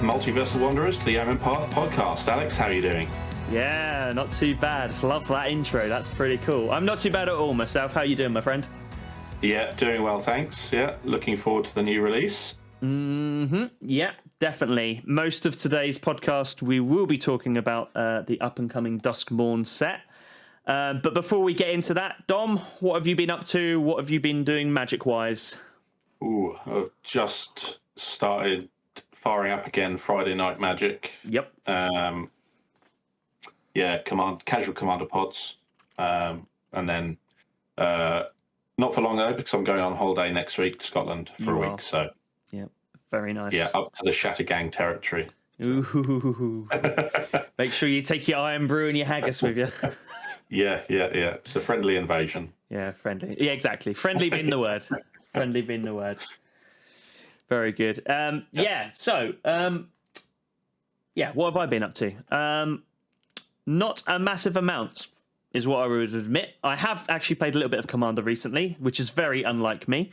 Multiversal Wanderers to the Omen Path podcast. Alex, how are you doing? Yeah, not too bad. Love that intro. That's pretty cool. I'm not too bad at all myself. How are you doing, my friend? Yeah, doing well, thanks. Yeah, looking forward to the new release. Yeah, definitely. Most of today's podcast, we will be talking about the up-and-coming Duskmourn set. But before we get into that, Dom, what have you been up to? What have you been doing magic-wise? Ooh, I've just started firing up again Friday Night Magic. Yep. Casual Commander pods. And then not for long though, because I'm going on holiday next week to Scotland for a week. So yeah, very nice. Yeah, up to the Shattergang territory. Ooh. Make sure you take your Iron Brew and your haggis with you. Yeah. It's a friendly invasion. Yeah, friendly. Yeah, exactly. Friendly being the word. Friendly being the word. Very good. So what have I been up to? Not a massive amount is what I would admit. I have actually played a little bit of Commander recently, which is very unlike me.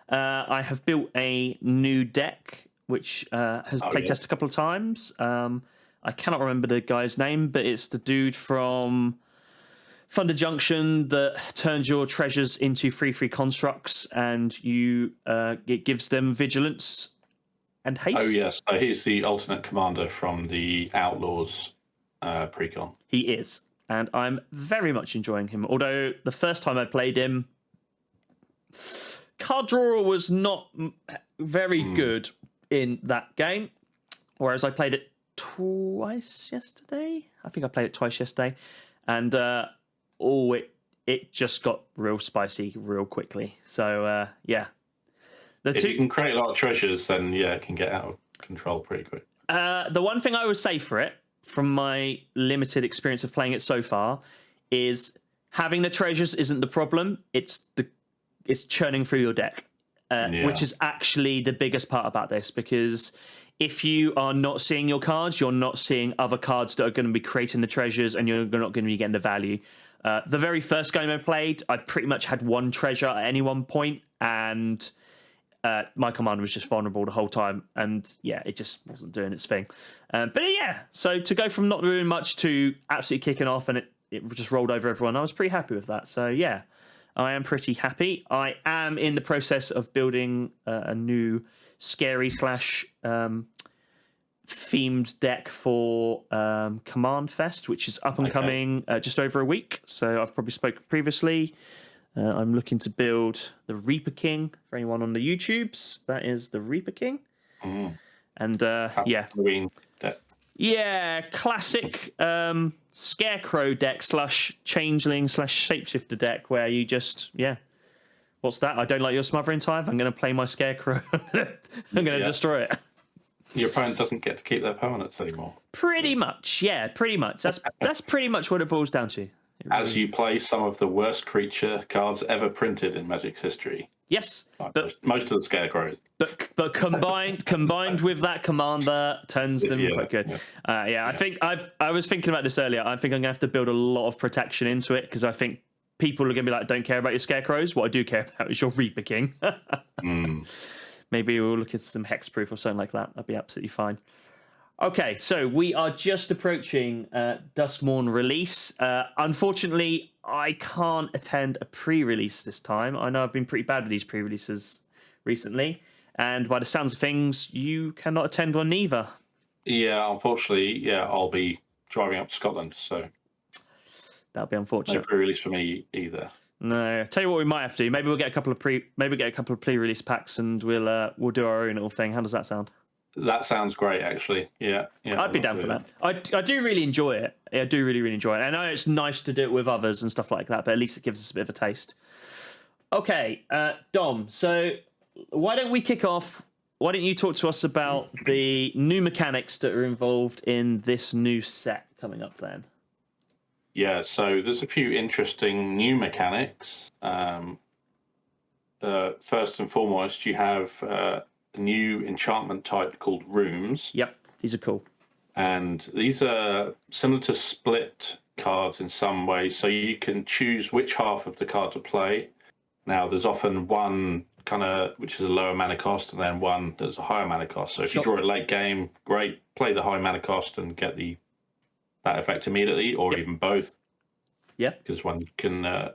I have built a new deck, which has playtested a couple of times. I cannot remember the guy's name, but it's the dude from Thunder Junction that turns your treasures into free constructs, and it gives them vigilance and haste. Oh yes, so he's the alternate commander from the Outlaws precon. He is, and I'm very much enjoying him. Although the first time I played him, card drawer was not very good in that game, whereas I played it twice yesterday. I think I played it twice yesterday, and it just got real spicy real quickly. So If you can create a lot of treasures, then it can get out of control pretty quick. The one thing I would say for it, from my limited experience of playing it so far, is having the treasures isn't the problem. It's churning through your deck, which is actually the biggest part about this, because if you are not seeing your cards, you're not seeing other cards that are going to be creating the treasures, and you're not going to be getting the value. The very first game I played, I pretty much had one treasure at any one point, and my commander was just vulnerable the whole time, and it just wasn't doing its thing. So to go from not doing much to absolutely kicking off, and it just rolled over everyone, I was pretty happy with that. So I am pretty happy. I am in the process of building a new scary / themed deck for Command Fest, which is up and coming just over a week. So I've probably spoken previously. I'm looking to build the Reaper King for anyone on the YouTubes. That is the Reaper King. And Halloween deck. Yeah, classic Scarecrow deck / Changeling / Shapeshifter deck, where you just what's that? I don't like your Smothering Tithe. I'm going to play my Scarecrow. I'm going to destroy it. Your opponent doesn't get to keep their permanents anymore. Pretty much. That's pretty much what it boils down to. As you play some of the worst creature cards ever printed in Magic's history. Yes, but most of the Scarecrows. But combined with that commander turns them quite good. I think I was thinking about this earlier. I think I'm going to have to build a lot of protection into it, because I think people are going to be like, don't care about your Scarecrows. What I do care about is your Reaper King. Maybe we'll look at some hexproof or something like that. That'd be absolutely fine. Okay, so we are just approaching Duskmourn release. Unfortunately, I can't attend a pre-release this time. I know I've been pretty bad with these pre-releases recently, and by the sounds of things, you cannot attend one neither. Yeah, unfortunately, I'll be driving up to Scotland, so that'll be unfortunate. No pre-release for me either. No, tell you what we might have to do. Maybe we'll get a couple of pre-release packs, and we'll do our own little thing. How does that sound? That sounds great, actually. Yeah. I'd be down for that. I do really enjoy it. I do really, really enjoy it. I know it's nice to do it with others and stuff like that, but at least it gives us a bit of a taste. Okay, Dom, so why don't we kick off? Why don't you talk to us about the new mechanics that are involved in this new set coming up then? Yeah, so there's a few interesting new mechanics. First and foremost, you have a new enchantment type called Rooms. Yep, these are cool. And these are similar to split cards in some ways, so you can choose which half of the card to play. Now, there's often one which is a lower mana cost, and then one that's a higher mana cost. So if you draw it late game, great, play the high mana cost and get that effect immediately, or even both. Yeah. Because one can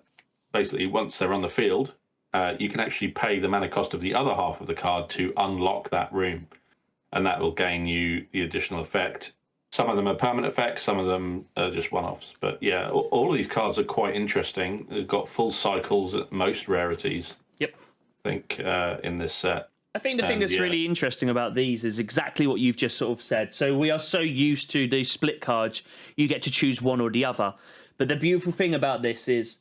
basically, once they're on the field, you can actually pay the mana cost of the other half of the card to unlock that room, and that will gain you the additional effect. Some of them are permanent effects, some of them are just one-offs. But yeah, all of these cards are quite interesting. They've got full cycles at most rarities. Yep. I think in this set. I think the thing that's really interesting about these is exactly what you've just sort of said. So we are so used to these split cards, you get to choose one or the other. But the beautiful thing about this is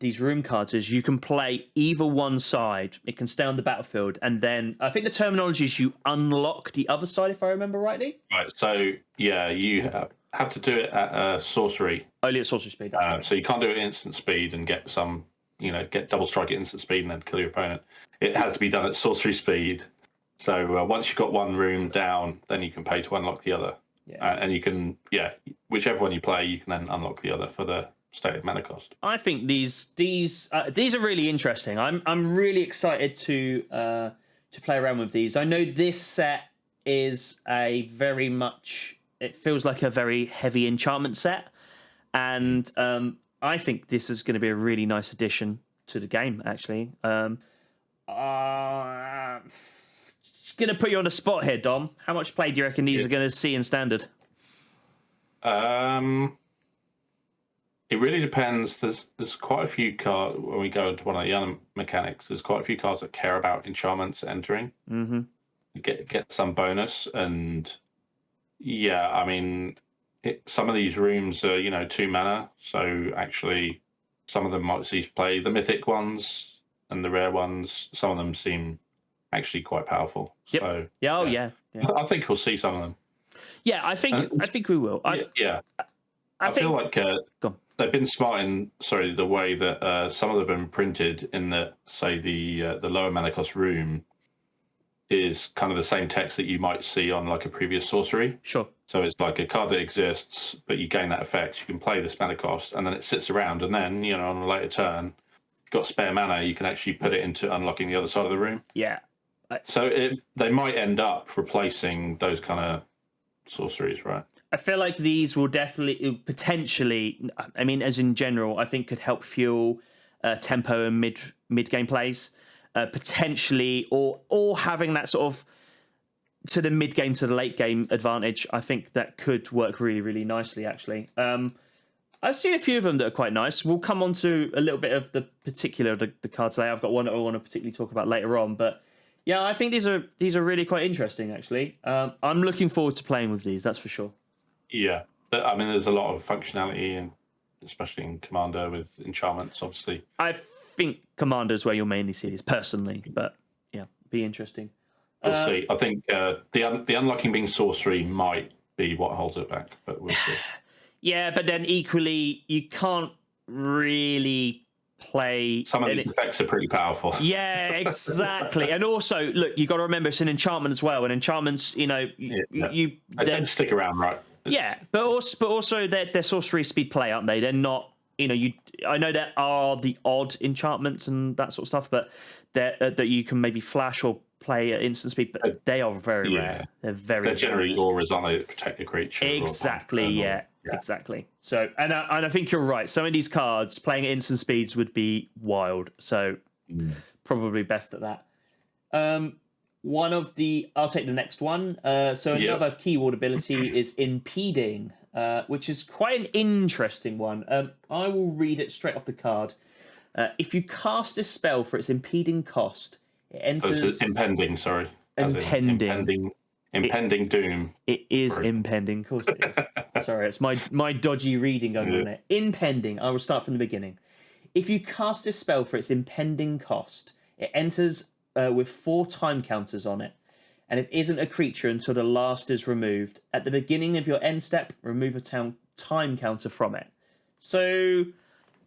these room cards is you can play either one side. It can stay on the battlefield. And then I think the terminology is you unlock the other side, if I remember rightly. Right. So, yeah, you have to do it at sorcery. Only at sorcery speed. So you can't do it at instant speed and get get double strike at instant speed and then kill your opponent. It has to be done at sorcery speed. So once you've got one room down, then you can pay to unlock the other. Yeah. And you can, whichever one you play, you can then unlock the other for the stated mana cost. I think these are really interesting. I'm really excited to play around with these. I know this set is it feels like a very heavy enchantment set, and I think this is going to be a really nice addition to the game. Actually, just going to put you on the spot here, Dom. How much play do you reckon these are going to see in standard? It really depends. There's quite a few cards when we go into one of the other mechanics. There's quite a few cards that care about enchantments entering. Mm-hmm. Get some bonus, and I mean, some of these rooms are 2 mana, so actually some of them might see play. The mythic ones and the rare ones, some of them seem actually quite powerful. Yep. So yeah. I think we'll see some of them. Yeah, I think we will. I feel like they've been smart in the way that some of them have been printed in the lower mana cost room is kind of the same text that you might see on like a previous sorcery. Sure. So it's like a card that exists, but you gain that effect. You can play this mana cost, and then it sits around, and then on a later turn, you've got spare mana. You can actually put it into unlocking the other side of the room. Yeah. So they might end up replacing those kind of sorceries, right? I feel like these will potentially, I mean, as in general, I think could help fuel tempo and mid game plays, potentially, or having that sort of to the mid game to the late game advantage. I think that could work really, really nicely. Actually, I've seen a few of them that are quite nice. We'll come on to a little bit of the cards today. I've got one that I want to particularly talk about later on, but. Yeah, I think these are really quite interesting, actually. I'm looking forward to playing with these, that's for sure. Yeah, I mean, there's a lot of functionality, and especially in Commander with enchantments, obviously. I think Commander is where you'll mainly see these, personally, but yeah, be interesting. We'll see. I think the unlocking being sorcery might be what holds it back, but we'll see. Yeah, but then equally, you can't really play some of these effects are pretty powerful. Yeah, exactly. And also, look, you got to remember it's an enchantment as well, and enchantments, they tend to stick around, right? But also they're sorcery speed play, aren't they? They're not, I know there are the odd enchantments and that sort of stuff, but that you can maybe flash or play at instant speed, but they are very rare. They're generally auras, aren't they, that protect the creature. Exactly. Exactly. So, and I think you're right. Some of these cards playing at instant speeds would be wild. So, probably best at that. I'll take the next one. Another keyword ability is impeding, which is quite an interesting one. I will read it straight off the card. If you cast a spell for its impeding cost, it enters. So it's impending. Sorry. Impending doom. It is impending, of course it is. Sorry, it's my dodgy reading going on there. Impending. I will start from the beginning. If you cast a spell for its impending cost, it enters with 4 time counters on it, and it isn't a creature until the last is removed. At the beginning of your end step, remove a time counter from it. So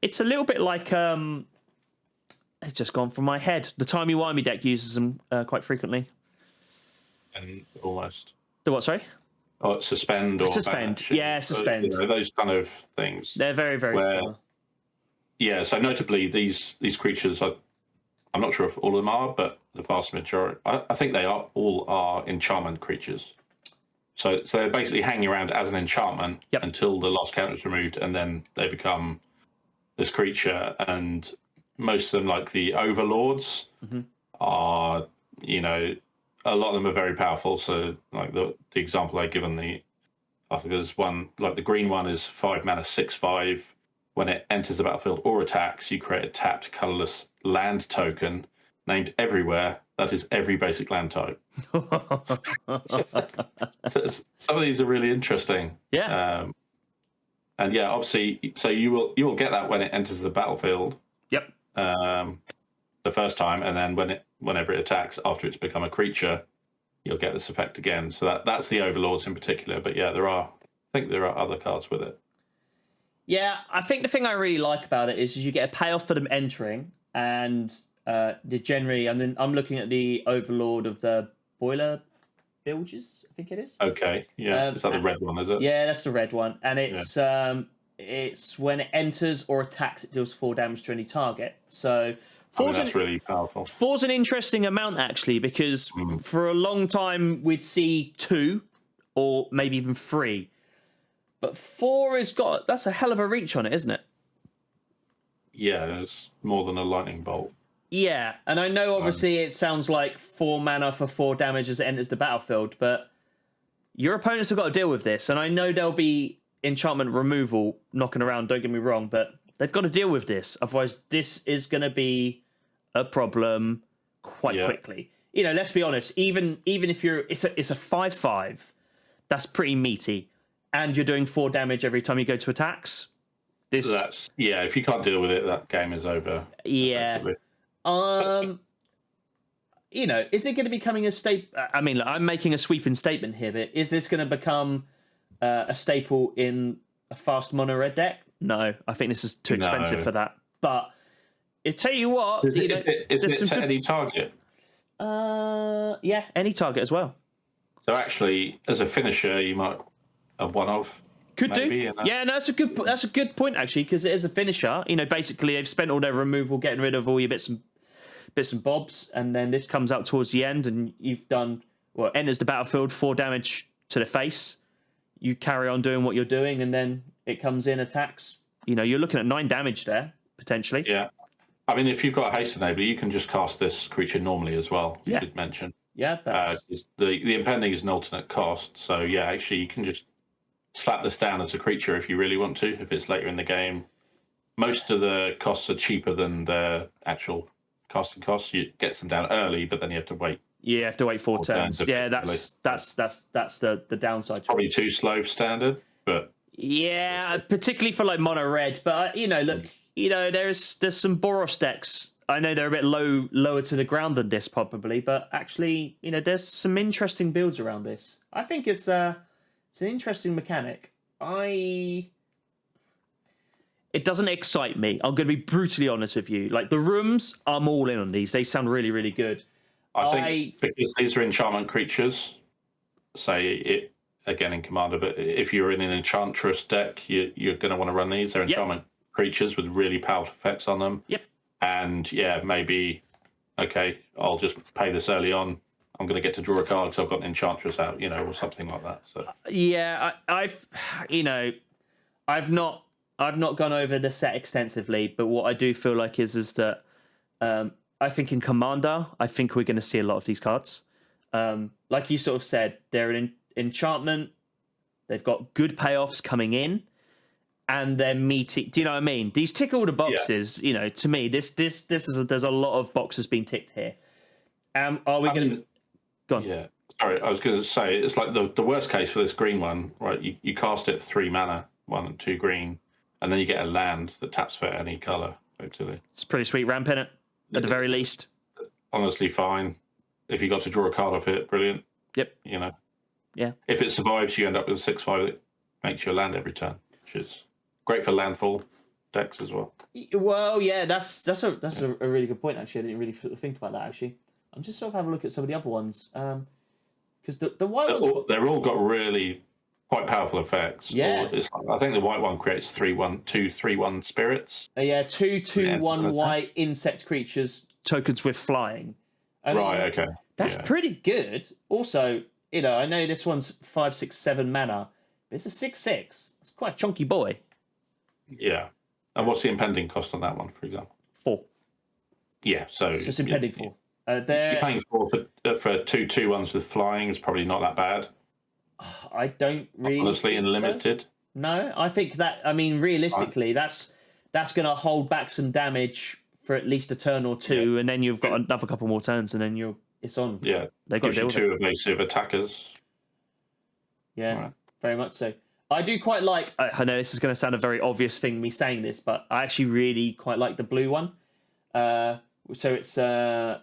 it's a little bit like it's just gone from my head. The Timey-Wimey deck uses them quite frequently. And almost. The what, sorry? Oh, suspend or suspend. Yeah, suspend. Those kind of things. They're very, very similar. Yeah, so notably these creatures, I'm not sure if all of them are, but the vast majority. I think they all are enchantment creatures. So they're basically hanging around as an enchantment until the last counter is removed, and then they become this creature. And most of them, like the overlords, are, a lot of them are very powerful. So like the example I give on I think there's one, like the green one is 5 mana, 6/5. When it enters the battlefield or attacks, you create a tapped colorless land token named Everywhere. That is every basic land type. So some of these are really interesting. Yeah. And yeah, obviously, so you will get that when it enters the battlefield. Yep. The first time, and then whenever it attacks after it's become a creature, you'll get this effect again. So that's the overlords in particular. But yeah, I think there are other cards with it. Yeah, I think the thing I really like about it is you get a payoff for them entering, and generally, and then I'm looking at the overlord of the boiler bilges, I think it is. Okay, yeah, is that the red one? Is it? Yeah, that's the red one, and it's when it enters or attacks, it deals 4 damage to any target. So that's really powerful. 4's an interesting amount actually, because for a long time we'd see 2 or maybe even 3. But 4 that's a hell of a reach on it, isn't it? Yeah, it's more than a lightning bolt. Yeah, and I know obviously it sounds like 4 mana for 4 damage as it enters the battlefield, but your opponents have got to deal with this, and I know there'll be enchantment removal knocking around, don't get me wrong, but they've got to deal with this. Otherwise, this is going to be a problem quite quickly. Let's be honest, even if it's a 5/5, that's pretty meaty. And you're doing 4 damage every time you go to attacks. If you can't deal with it, that game is over. Yeah. Is it going to be becoming a staple? I mean, I'm making a sweeping statement here, but is this going to become a staple in a fast mono red deck? No, I think this is too expensive for that. But I tell you what, is it to any target? Yeah, any target as well. So actually, as a finisher, you might have one of. Could do. Yeah, no, that's a good point actually, because it is a finisher. Basically they've spent all their removal getting rid of all your bits and bobs, and then this comes out towards the end, and you've done enters the battlefield, 4 damage to the face. You carry on doing what you're doing, and then it comes in, attacks. You're looking at 9 damage there potentially. Yeah, I mean, if you've got a haste enabler, you can just cast this creature normally as well. You should mention. Yeah, the impending is an alternate cost, so yeah, actually you can just slap this down as a creature if you really want to, if it's later in the game. Most of the costs are cheaper than the actual casting costs. You get them down early, but then you have to wait. You have to wait 4 turns. Yeah, that's the downside. Probably too slow for standard, but yeah, particularly for like mono red. But look, there's some Boros decks. I know they're a bit lower to the ground than this probably, but actually, there's some interesting builds around this. I think it's an interesting mechanic. It doesn't excite me. I'm going to be brutally honest with you. Like, the rooms, I'm all in on these. They sound really, really good. I think because these are enchantment creatures, say it again in Commander, but if you're in an Enchantress deck, you're going to want to run these. They're enchantment creatures with really powerful effects on them. Yep. And yeah, maybe, okay, I'll just pay this early on. I'm going to get to draw a card because I've got an Enchantress out, or something like that. So yeah, I've not gone over the set extensively, but what I do feel like is that I think in Commander, I think we're going to see a lot of these cards. Like you sort of said, they're an enchantment. They've got good payoffs coming in, and they're meaty. Do you know what I mean? These tick all the boxes. Yeah. To me, this is there's a lot of boxes being ticked here. Are we going to go on? Yeah. Sorry, I was going to say it's like the worst case for this green one, right? You cast it 3 mana, 1 and 2 green, and then you get a land that taps for any color. Actually, it's pretty sweet ramp in it, at the very least. Honestly, fine. If you got to draw a card off it, brilliant. Yep. Yeah. If it survives, you end up with a 6/5 that makes your land every turn, which is great for landfall decks as well. Well, yeah, that's a really good point. Actually, I didn't really think about that. Actually, I'm just sort of having a look at some of the other ones, because the white ones they're all got really quite powerful effects. Yeah, I think the white one creates 3/1 spirits. Yeah, 2/2/1 white insect creatures tokens with flying. I mean, right, okay. That's pretty good. Also, I know this one's 5, 6, 7 mana, but it's a 6/6. It's quite a chunky boy. Yeah. And what's the impending cost on that one, for example? 4. Yeah, so It's impending 4. You're paying 4 for 2/2/1s with flying is probably not that bad. I don't really honestly in limited. No, I think that. I mean, realistically, that's going to hold back some damage for at least a turn or two, and then you've got another couple more turns, and then it's on. Yeah, they gives you 2 evasive attackers. Yeah, very much so. I do quite like. I know this is going to sound a very obvious thing, me saying this, but I actually really quite like the blue one. So it's 3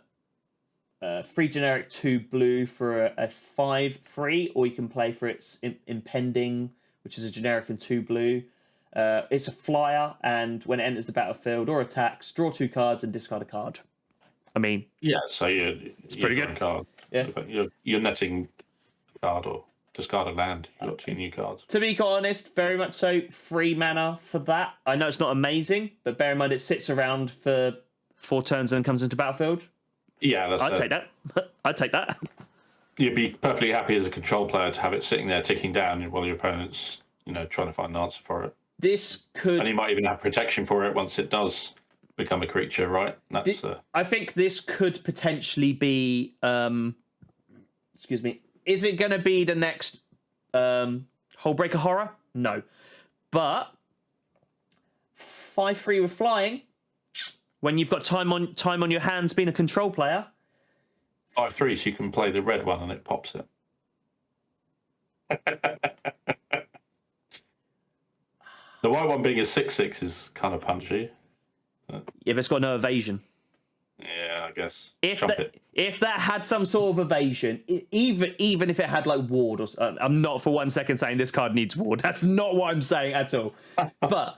generic 2 blue for a 5/3, or you can play for its impending, which is a generic and 2 blue. It's a flyer, and when it enters the battlefield or attacks, draw 2 cards and discard a card. I mean, yeah, so it's pretty good. Card. Yeah, you're netting a card or discard a land. You've got 2 new cards. To be quite honest, very much so. 3 mana for that. I know it's not amazing, but bear in mind it sits around for 4 turns and then comes into battlefield. Yeah, I'd take that. I'd take that. You'd be perfectly happy as a control player to have it sitting there ticking down while your opponent's, trying to find an answer for it. And you might even have protection for it once it does become a creature, right? I think this could potentially be. Excuse me. Is it going to be the next Hullbreaker Horror? No, but 5/3 with flying. When you've got time on your hands, being a control player. 5/3, so you can play the red one and it pops it. The white one being a 6/6 is kind of punchy. Yeah, but it's got no evasion. Yeah, I guess. If that had some sort of evasion, even if it had like ward or I'm not for 1 second saying this card needs ward. That's not what I'm saying at all. But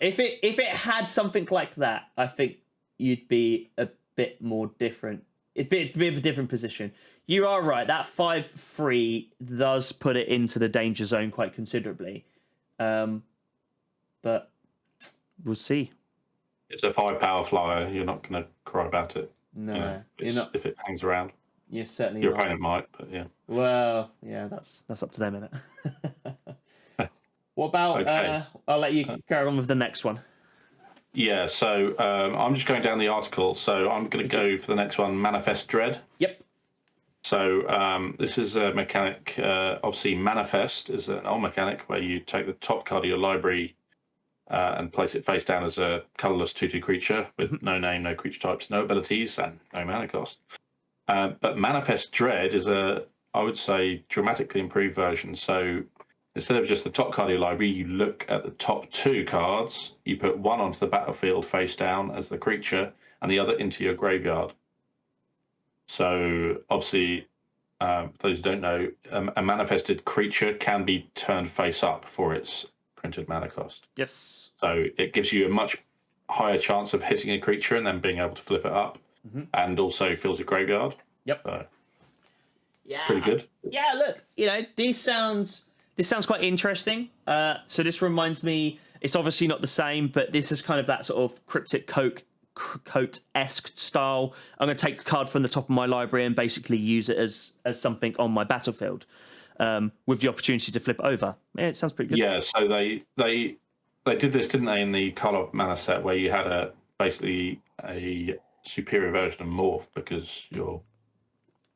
if it had something like that, I think you'd be a bit more different. It'd be a bit of a different position. You are right. That 5/3 does put it into the danger zone quite considerably. But we'll see. It's a 5 power flyer. You're not going to cry about it. No, you're not. If it hangs around. You're certainly Your not. opponent might, but yeah. Well, yeah, that's up to them, isn't it? What about? Okay. I'll let you carry on with the next one. Yeah, so I'm just going down the article. So I'm going to go for the next one, Manifest Dread. Yep. So this is a mechanic. Obviously, Manifest is an old mechanic where you take the top card of your library and place it face down as a colorless 2/2 creature with no name, no creature types, no abilities, and no mana cost. But Manifest Dread is I would say, dramatically improved version. So instead of just the top card of your library, you look at the top 2 cards, you put one onto the battlefield face down as the creature, and the other into your graveyard. So obviously, for those who don't know, a manifested creature can be turned face up for its printed mana cost. Yes. So it gives you a much higher chance of hitting a creature and then being able to flip it up, and also fills your graveyard. Yep. So, yeah. Pretty good. Yeah. Look, this sounds quite interesting. So this reminds me. It's obviously not the same, but this is kind of that sort of cryptic coat-esque style. I'm going to take a card from the top of my library and basically use it as something on my battlefield, with the opportunity to flip it over. Yeah, it sounds pretty good. Yeah, so they did this, didn't they, in the Color mana set, where you had basically a superior version of Morph, because your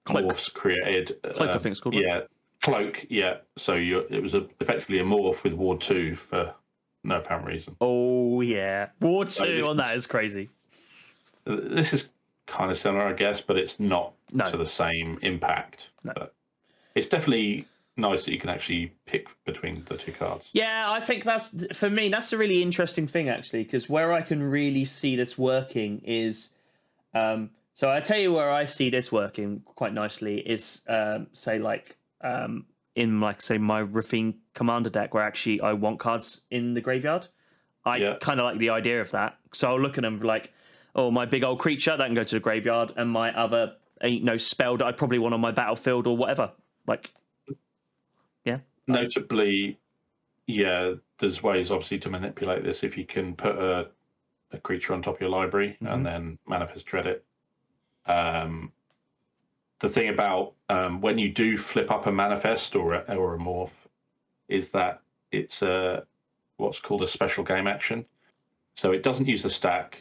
Morphs created Cloak, I think it's called. Yeah, Cloak. Yeah, so it was effectively a Morph with Ward 2 for no apparent reason. Oh yeah, Ward 2 on that is crazy. This is kind of similar, I guess, but it's not to the same impact. No. But it's definitely nice that you can actually pick between the 2 cards. Yeah, I think that's a really interesting thing, actually, because where I can really see this working is, so I tell you where I see this working quite nicely is, in my Rafine Commander deck, where actually I want cards in the graveyard. I kind of like the idea of that. So I'll look at them like, oh, my big old creature, that can go to the graveyard, and my other spell that I probably want on my battlefield or whatever. Like, yeah. Notably, there's ways obviously to manipulate this. If you can put a creature on top of your library and then Manifest Dread it, the thing about when you do flip up a manifest or a morph is that it's what's called a special game action. So it doesn't use the stack,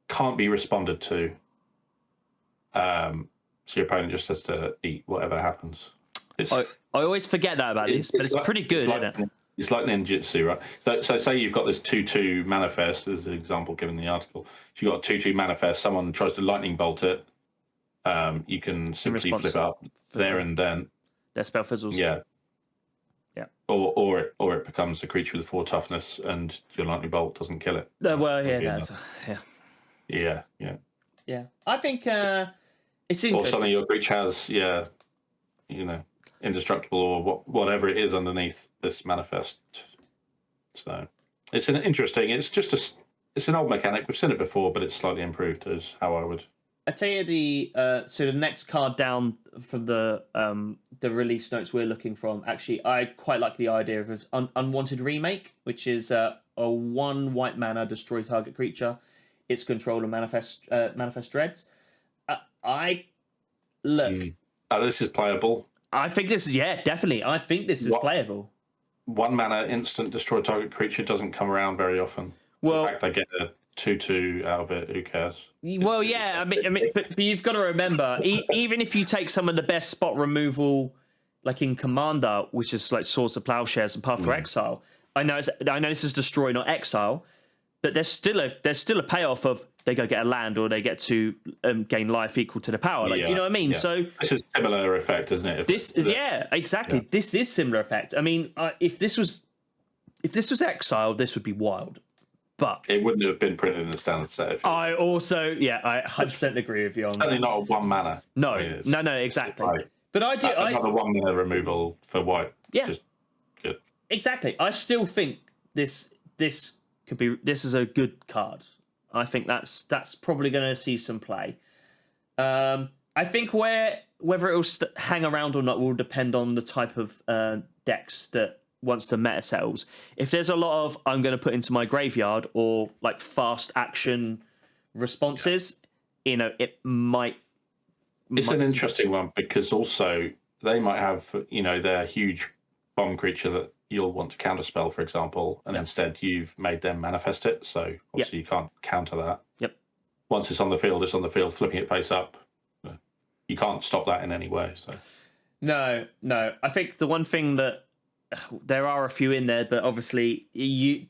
can't be responded to. So your opponent just has to eat whatever happens. I always forget that about this, but it's pretty good, isn't it? It's like ninjutsu, right? So say you've got this 2/2 manifest, as an example given in the article. So you've got a 2/2 manifest, someone tries to lightning bolt it, you can simply flip up there and then. Their spell fizzles. Yeah. Yeah. Or it becomes a creature with 4 toughness and your lightning bolt doesn't kill it. Well, yeah, Yeah. Yeah. I think it's interesting. Or something your creature has, indestructible or whatever it is underneath this manifest. So it's an interesting. It's an old mechanic. We've seen it before, but it's slightly improved. Is how I would. I tell you the next card down from the release notes we're looking from. Actually, I quite like the idea of Unwanted Remake, which is a 1 white mana destroy target creature. Its controller manifest dreads. This is playable. I think this is definitely. I think this is playable. 1 mana instant destroy target creature doesn't come around very often. Well, in fact, I get a 2/2 out of it. Who cares? Well, yeah. I mean, but you've got to remember, even if you take some of the best spot removal, like in Commander, which is like Swords of Plowshares and Path to Exile. I know this is destroy, not exile, but there's still a payoff of they go get a land or they get to gain life equal to the power. Like, do you know what I mean? Yeah. So this is similar effect, isn't it? Exactly. Yeah. This is similar effect. I mean, if this was exiled, this would be wild. But it wouldn't have been printed in the standard set. I 100% agree with you on that. Certainly not a 1 mana. No, exactly. Right. But another 1 mana removal for white. Yeah, just good. Exactly. I still think this is a good card. I think that's probably going to see some play. I think whether it will hang around or not will depend on the type of decks that once the meta settles. If there's a lot of I'm going to put into my graveyard or like fast action responses, it might. It's an interesting one because also they might have their huge bomb creature that you'll want to counterspell, for example, and instead you've made them manifest it. So obviously you can't counter that. Yep. Once it's on the field, it's on the field. Flipping it face up, you can't stop that in any way. So. No. I think the one thing that there are a few in there, but obviously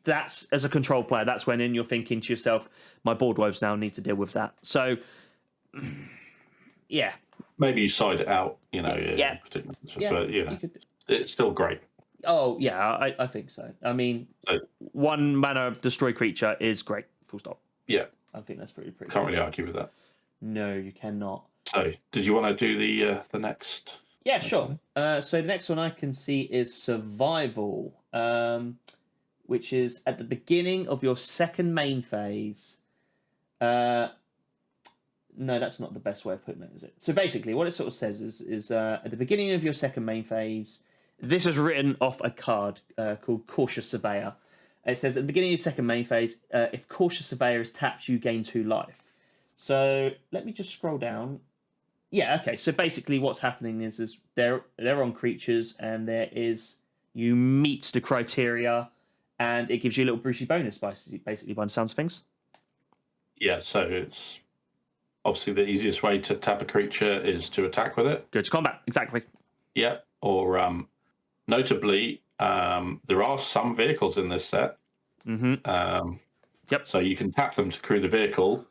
that's as a control player, that's when you're thinking to yourself, my board woes now need to deal with that. So yeah, maybe you side it out, but it's still great. Oh yeah, I think so. I mean, 1 mana destroy creature is great, full stop. Yeah, I think that's pretty can't really argue with that. No, you cannot. So did you want to do the next? Yeah, sure. So the next one I can see is Survival, which is at the beginning of your second main phase. No, that's not the best way of putting it, is it? So basically, what it sort of says is at the beginning of your second main phase, this is written off a card called Cautious Surveyor. It says at the beginning of your second main phase, if Cautious Surveyor is tapped, you gain 2 life. So let me just scroll down. Yeah, okay. So basically, what's happening is they're on creatures, and you meet the criteria, and it gives you a little Brucey bonus, basically by the sounds of things. Yeah. So it's obviously the easiest way to tap a creature is to attack with it. Go to combat, exactly. Yeah. Or notably, there are some vehicles in this set. Mm-hmm. Yep. So you can tap them to crew the vehicle.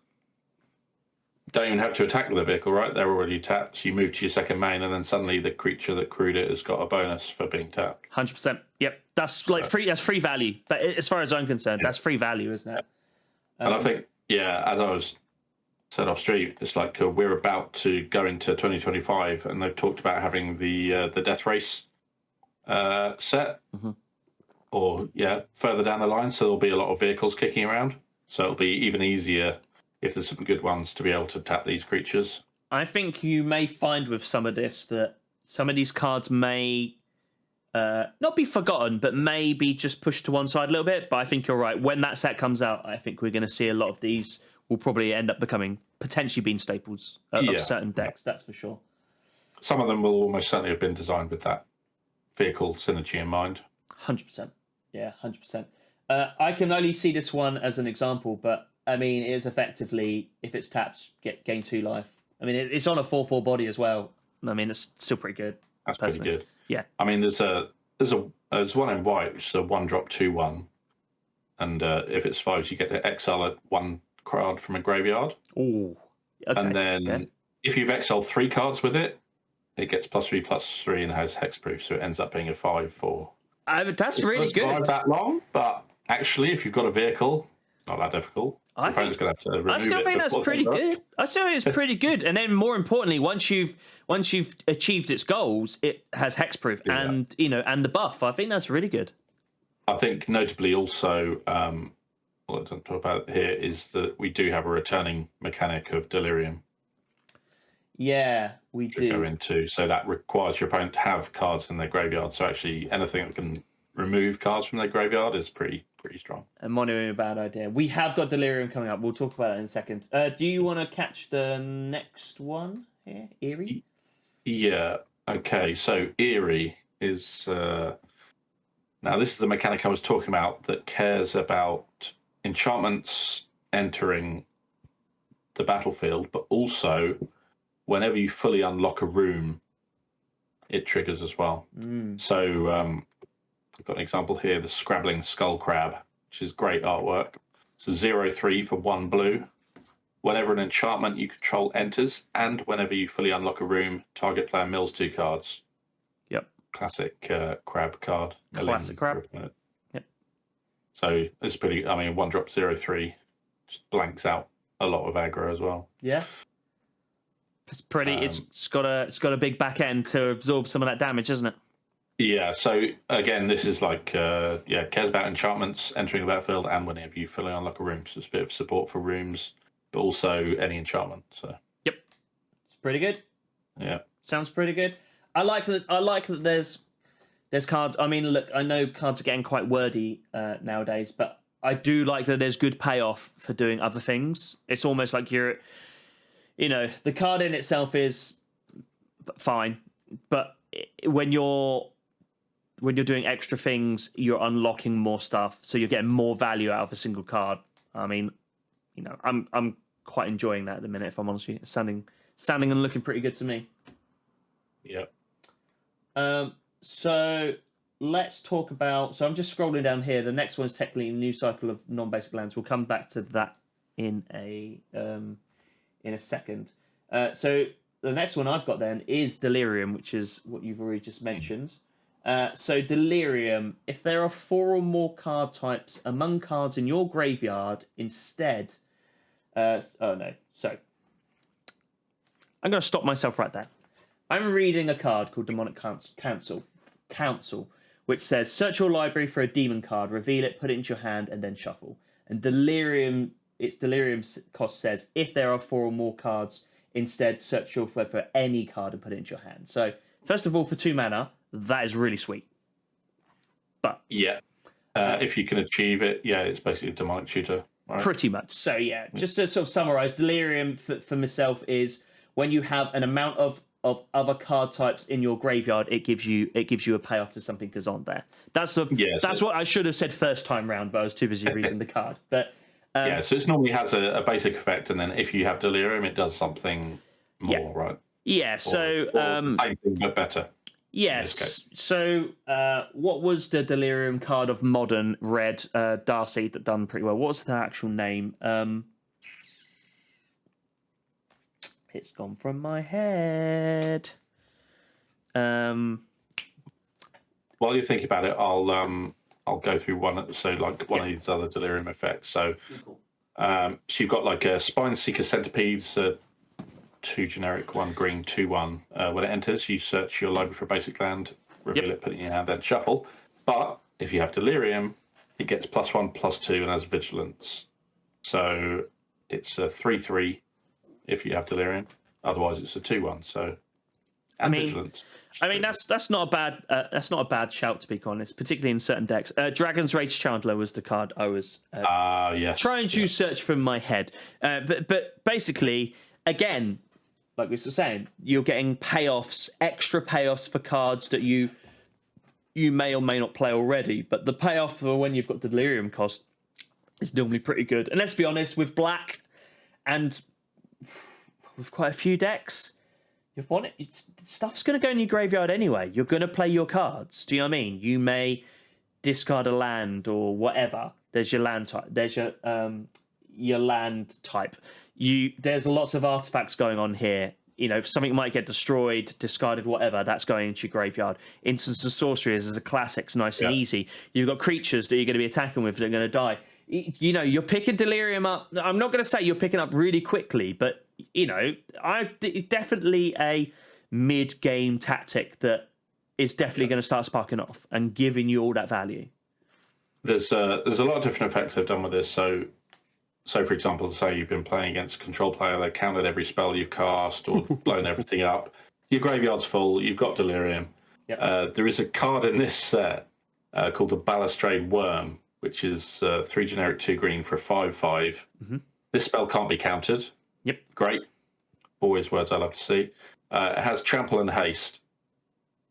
Don't even have to attack with the vehicle, right? They're already tapped. So you move to your second main, and then suddenly the creature that crewed it has got a bonus for being tapped. 100%. Yep, that's free. That's free value. But as far as I'm concerned, that's free value, isn't it? And I think, as I was said off stream, it's like we're about to go into 2025, and they've talked about having the Death Race set, or further down the line. So there'll be a lot of vehicles kicking around. So it'll be even easier if there's some good ones to be able to tap these creatures. I think you may find with some of this that some of these cards may not be forgotten, but maybe just pushed to one side a little bit. But I think you're right. When that set comes out, I think we're going to see a lot of these will probably end up potentially being staples of certain decks. That's for sure. some of them will almost certainly have been designed with that vehicle synergy in mind. 100%. Yeah, 100%. I can only see this one as an example, but I mean, it is effectively, if it's tapped, gain 2 life. I mean, it's on a 4/4 body as well. I mean, it's still pretty good. That's personally. pretty good. Yeah. I mean, there's one in white, which is a 1-drop 2/1, and if it survives, you get to exile 1 card from a graveyard. Oh. Okay. And then if you've exiled 3 cards with it, it gets +3/+3 and has hexproof, so it ends up being a 5/4. That's really good. Not that long, but actually, if you've got a vehicle, not that difficult. I still think that's pretty good. I still think it's pretty good. And then, more importantly, once you've achieved its goals, it has hexproof and and the buff. I think that's really good. I think notably also, what I don't talk about here is that we do have a returning mechanic of Delirium. Yeah, we do. Go into, so that requires your opponent to have cards in their graveyard. So actually, anything that can remove cards from their graveyard is pretty strong. And monitoring a bad idea. We have got Delirium coming up. We'll talk about it in a second. Do you want to catch the next one here, Eerie? Yeah. Okay. So Eerie is now this is the mechanic I was talking about that cares about enchantments entering the battlefield, but also whenever you fully unlock a room, it triggers as well. So I've got an example here, the Scrabbling Skull Crab, which is great artwork. It's a 0/3 for 1 blue. Whenever an enchantment you control enters, and whenever you fully unlock a room, target player mills 2 cards. Yep. Classic crab card. Classic crab. Yep. So it's pretty, I mean, 1-drop 0/3 just blanks out a lot of aggro as well. Yeah. It's pretty. It's got a big back end to absorb some of that damage, isn't it? Yeah. So again, this is like cares about enchantments entering the battlefield, and whenever you fully unlock a room, so it's a bit of support for rooms, but also any enchantment. So yep, it's pretty good. Yeah, sounds pretty good. I like that. There's cards. I mean, look, I know cards are getting quite wordy nowadays, but I do like that there's good payoff for doing other things. It's almost like the card in itself is fine, but when you're doing extra things, you're unlocking more stuff, so you're getting more value out of a single card. I mean, I'm quite enjoying that at the minute, if I'm honest with you. It's sounding and looking pretty good to me. Yeah. So let's talk about. So I'm just scrolling down here. The next one's technically a new cycle of non-basic lands. We'll come back to that in a second. So the next one I've got then is Delirium, which is what you've already just mentioned. So Delirium, if there are 4 or more card types among cards in your graveyard instead... So I'm going to stop myself right there. I'm reading a card called Demonic Council, which says, search your library for a demon card, reveal it, put it into your hand, and then shuffle. And Delirium cost says, if there are 4 or more cards, instead search your library for any card and put it into your hand. So, first of all, for 2 mana, that is really sweet. But yeah, if you can achieve it, it's basically a demonic shooter. Right? Pretty much. So yeah, just to sort of summarize, Delirium for myself is when you have an amount of other card types in your graveyard, it gives you a payoff to something goes on there. That's what I should have said first time round, but I was too busy reading the card. But so it normally has a basic effect, and then if you have Delirium, it does something more, right? Yeah. So same thing but better. Yes. So, what was the Delirium card of modern red Darcy that done pretty well? What was the actual name? It's gone from my head. While you think about it, I'll go through one. So, like one of these other Delirium effects. So, so you've got like a Spine Seeker Centipede. 2 generic, 1 green, 2/1. When it enters, you search your library for a basic land, reveal it, put it in your hand, then shuffle. But if you have Delirium, it gets +1/+2 and has Vigilance. So it's a 3/3 if you have Delirium. Otherwise, it's a 2/1. So Vigilance. I mean that's not a bad shout, to be honest, particularly in certain decks. Dragon's Rage Chandler was the card I was trying to search from my head. But basically, again, like we were saying, you're getting payoffs, extra payoffs for cards that you may or may not play already. But the payoff for when you've got Delirium cost is normally pretty good. And let's be honest, with black and with quite a few decks, stuff's going to go in your graveyard anyway. You're going to play your cards. Do you know what I mean? You may discard a land or whatever. There's your land type. There's your land type. There's lots of artifacts going on here. You know, if something might get destroyed, discarded, whatever, that's going into your graveyard. Instance of Sorceries is a classic. It's nice and easy. You've got creatures that you're going to be attacking with that are going to die. You know, you're picking Delirium up. I'm not going to say you're picking up really quickly, but, you know, definitely a mid-game tactic that is definitely going to start sparking off and giving you all that value. There's a lot of different effects they've done with this. So for example, say you've been playing against a control player, they've counted every spell you've cast or blown everything up. Your graveyard's full, you've got Delirium. Yep. There is a card in this set called the Balustrade Worm, which is 3 generic 2 green for a 5/5. Mm-hmm. This spell can't be countered. Yep. Great. Always words I love to see. It has Trample and Haste.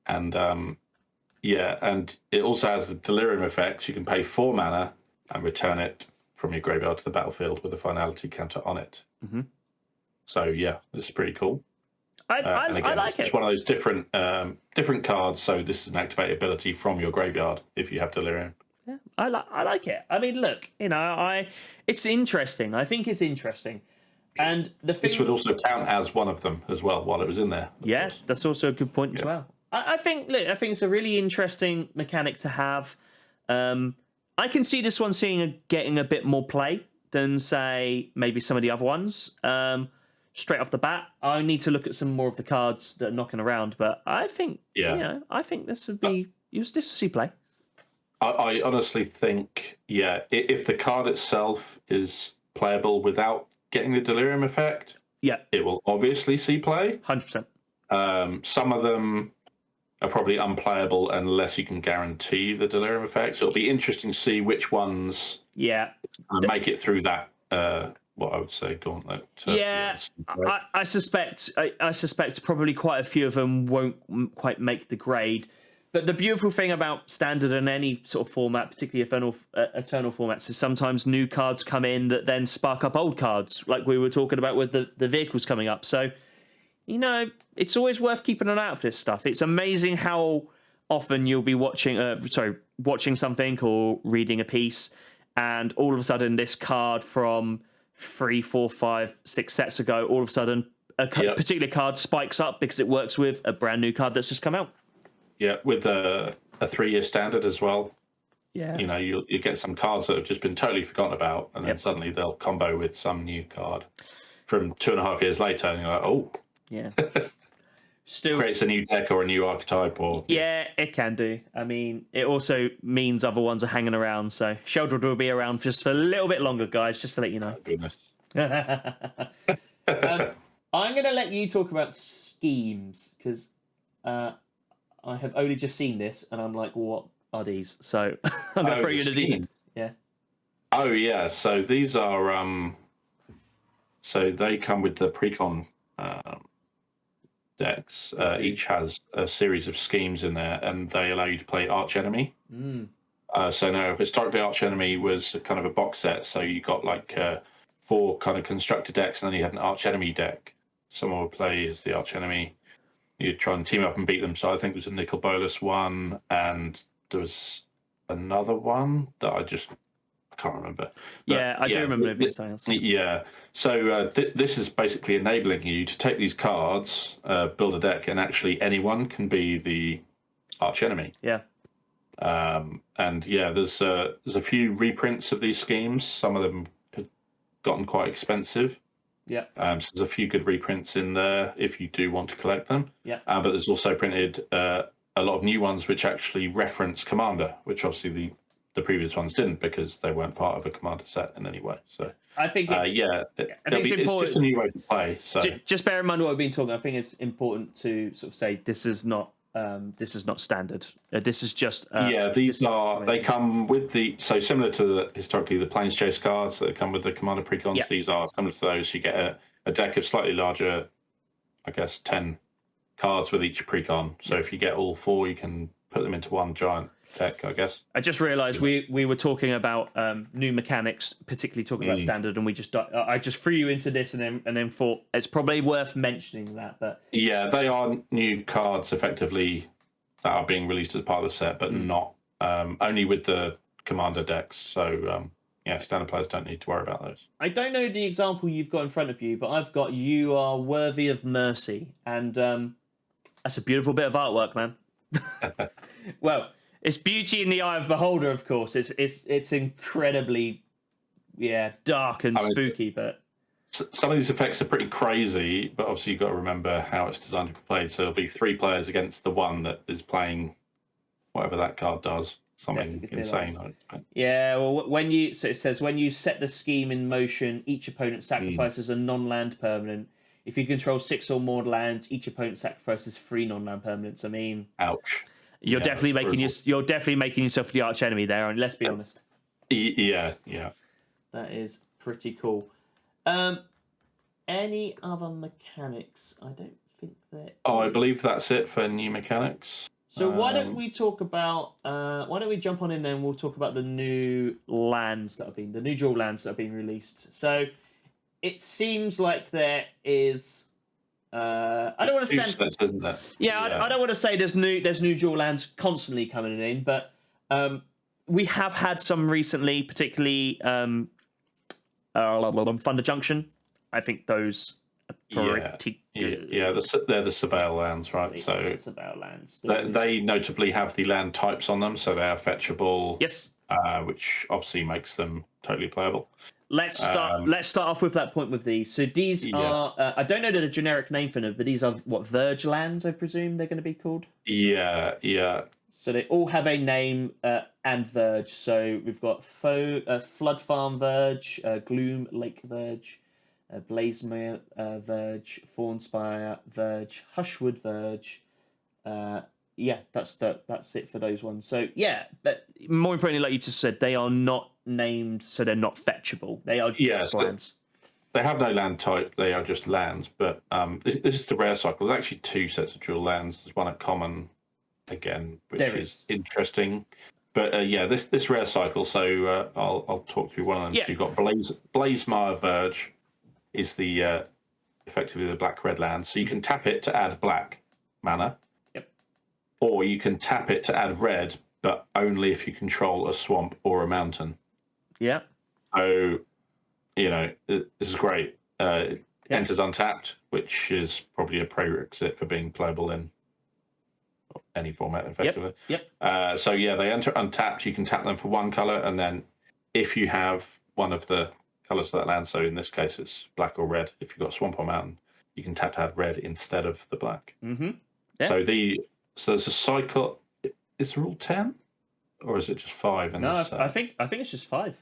And and it also has the Delirium effects. You can pay 4 mana and return it from your graveyard to the battlefield with a finality counter on it. Mm-hmm. So yeah, this is pretty cool. I like it. It's one of those different cards. So this is an activated ability from your graveyard if you have Delirium. Yeah, I like it. I mean, look, you know, it's interesting. I think it's interesting, and this would also count as one of them as well while it was in there. Yeah, that's also a good point as well. I think it's a really interesting mechanic to have. I can see this one getting a bit more play than, say, maybe some of the other ones. Straight off the bat, I need to look at some more of the cards that are knocking around, but I think, I think this would be this will see play. I honestly think, if the card itself is playable without getting the Delirium effect, it will obviously see play. 100%. Some of them are probably unplayable unless you can guarantee the Delirium effect. So it'll be interesting to see which ones make it through that, what I would say, gauntlet. I suspect probably quite a few of them won't quite make the grade. But the beautiful thing about Standard and any sort of format, particularly Eternal formats, is sometimes new cards come in that then spark up old cards, like we were talking about with the vehicles coming up. So, you know, it's always worth keeping an eye out for this stuff. It's amazing how often you'll be watching something or reading a piece, and all of a sudden this card from 3, 4, 5, 6 sets ago, all of a sudden a particular card spikes up because it works with a brand new card that's just come out. Yeah, with a 3-year standard as well. Yeah. You know, you get some cards that have just been totally forgotten about, and then suddenly they'll combo with some new card from 2.5 years later, and you're like, oh. Yeah. Still creates a new deck or a new archetype, or it can do. I mean, it also means other ones are hanging around. So Sheldred will be around just for a little bit longer, guys. Just to let you know. Oh, goodness. I'm going to let you talk about schemes because I have only just seen this, and I'm like, what are these? So I'm going to throw you in the deep end. Yeah. Oh yeah. So these are so they come with the precon decks. Each has a series of schemes in there, and they allow you to play Archenemy. So now, historically, Archenemy was kind of a box set. So you got like 4 kind of constructed decks, and then you had an Archenemy deck. Someone would play as the Archenemy. You'd try and team up and beat them. So I think there was a Nicol Bolas one, and there was another one that I can't remember. But, I do remember it something else. Yeah. So this is basically enabling you to take these cards, build a deck, and actually anyone can be the Archenemy. Yeah. And there's a few reprints of these schemes. Some of them have gotten quite expensive. Yeah. So there's a few good reprints in there if you do want to collect them. Yeah. But there's also printed a lot of new ones which actually reference Commander, which obviously the previous ones didn't because they weren't part of a Commander set in any way. So I think it's it's just a new way to play. So just bear in mind what we've been talking. I think it's important to sort of say this is not standard. This is just they come with similar to historically the Planeschase cards that come with the Commander precons. These are similar to those. You get a deck of slightly larger I guess, 10 cards with each precon. So if you get all 4, you can put them into one giant deck, I guess. I just realised we were talking about new mechanics, particularly talking about standard, and I just threw you into this, and then thought it's probably worth mentioning that. But yeah, they are new cards effectively that are being released as part of the set, but not only with the commander decks. So standard players don't need to worry about those. I don't know the example you've got in front of you, but I've got "You Are Worthy of Mercy," and that's a beautiful bit of artwork, man. Well, it's beauty in the eye of the beholder, of course. It's incredibly, dark and spooky. But some of these effects are pretty crazy, but obviously you've got to remember how it's designed to be played. So it'll be 3 players against the one that is playing whatever that card does. Something insane. Yeah, well, it says when you set the scheme in motion, each opponent sacrifices a non-land permanent. If you control 6 or more lands, each opponent sacrifices 3 non-land permanents. I mean, ouch. You're definitely making yourself the arch enemy there, and let's be honest. Yeah. That is pretty cool. Any other mechanics? I don't think that. I believe that's it for new mechanics. So why don't we talk about? Why don't we jump on in there and we'll talk about the new lands the new dual lands that have been released. So it seems like there is. I don't want to stand. Useless, isn't it? I don't want to say there's new dual lands constantly coming in, but we have had some recently, particularly Thunder Junction. I think those are pretty good. Yeah, they're the Surveil lands, right? So Surveil lands. They notably have the land types on them, so they are fetchable. Yes. Which obviously makes them totally playable. Let's start off with that point with these. So these are I don't know the generic name for them, but these are what Verge lands, I presume they're going to be called. Yeah. So they all have a name and Verge. So we've got Flood Farm Verge, Gloom Lake Verge, Blazemere Verge, Thornspire Verge, Hushwood Verge. That's it for those ones. So but more importantly, like you just said, they are not named, so they're not fetchable. They are just lands. They have no land type. They are just lands. But this is the rare cycle. There's actually 2 sets of dual lands. There's one at common again, which is interesting. But this rare cycle. So I'll talk through one of them. Yeah. So you've got Blazemire Verge is the effectively the black-red land. So you can tap it to add black mana. Or you can tap it to add red, but only if you control a swamp or a mountain. Yeah. So, this is great. It enters untapped, which is probably a prerequisite for being playable in any format, effectively. Yep. They enter untapped. You can tap them for 1 color, and then if you have one of the colors of that land, so in this case it's black or red, if you've got swamp or mountain, you can tap to add red instead of the black. Mm-hmm. Yeah. So there's a cycle. Is there all 10, or is it just 5? No, I think it's just 5.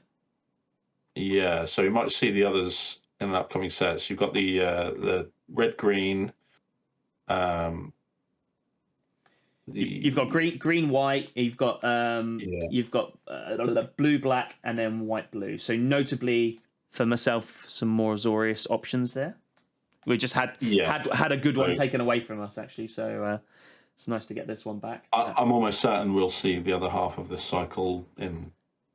Yeah, so you might see the others in the upcoming sets. You've got the red green. You've got green white. You've got blue black and then white blue. So notably for myself, some more Azorius options there. We just had a good one taken away from us actually. So. It's nice to get this one back. I'm almost certain we'll see the other half of this cycle in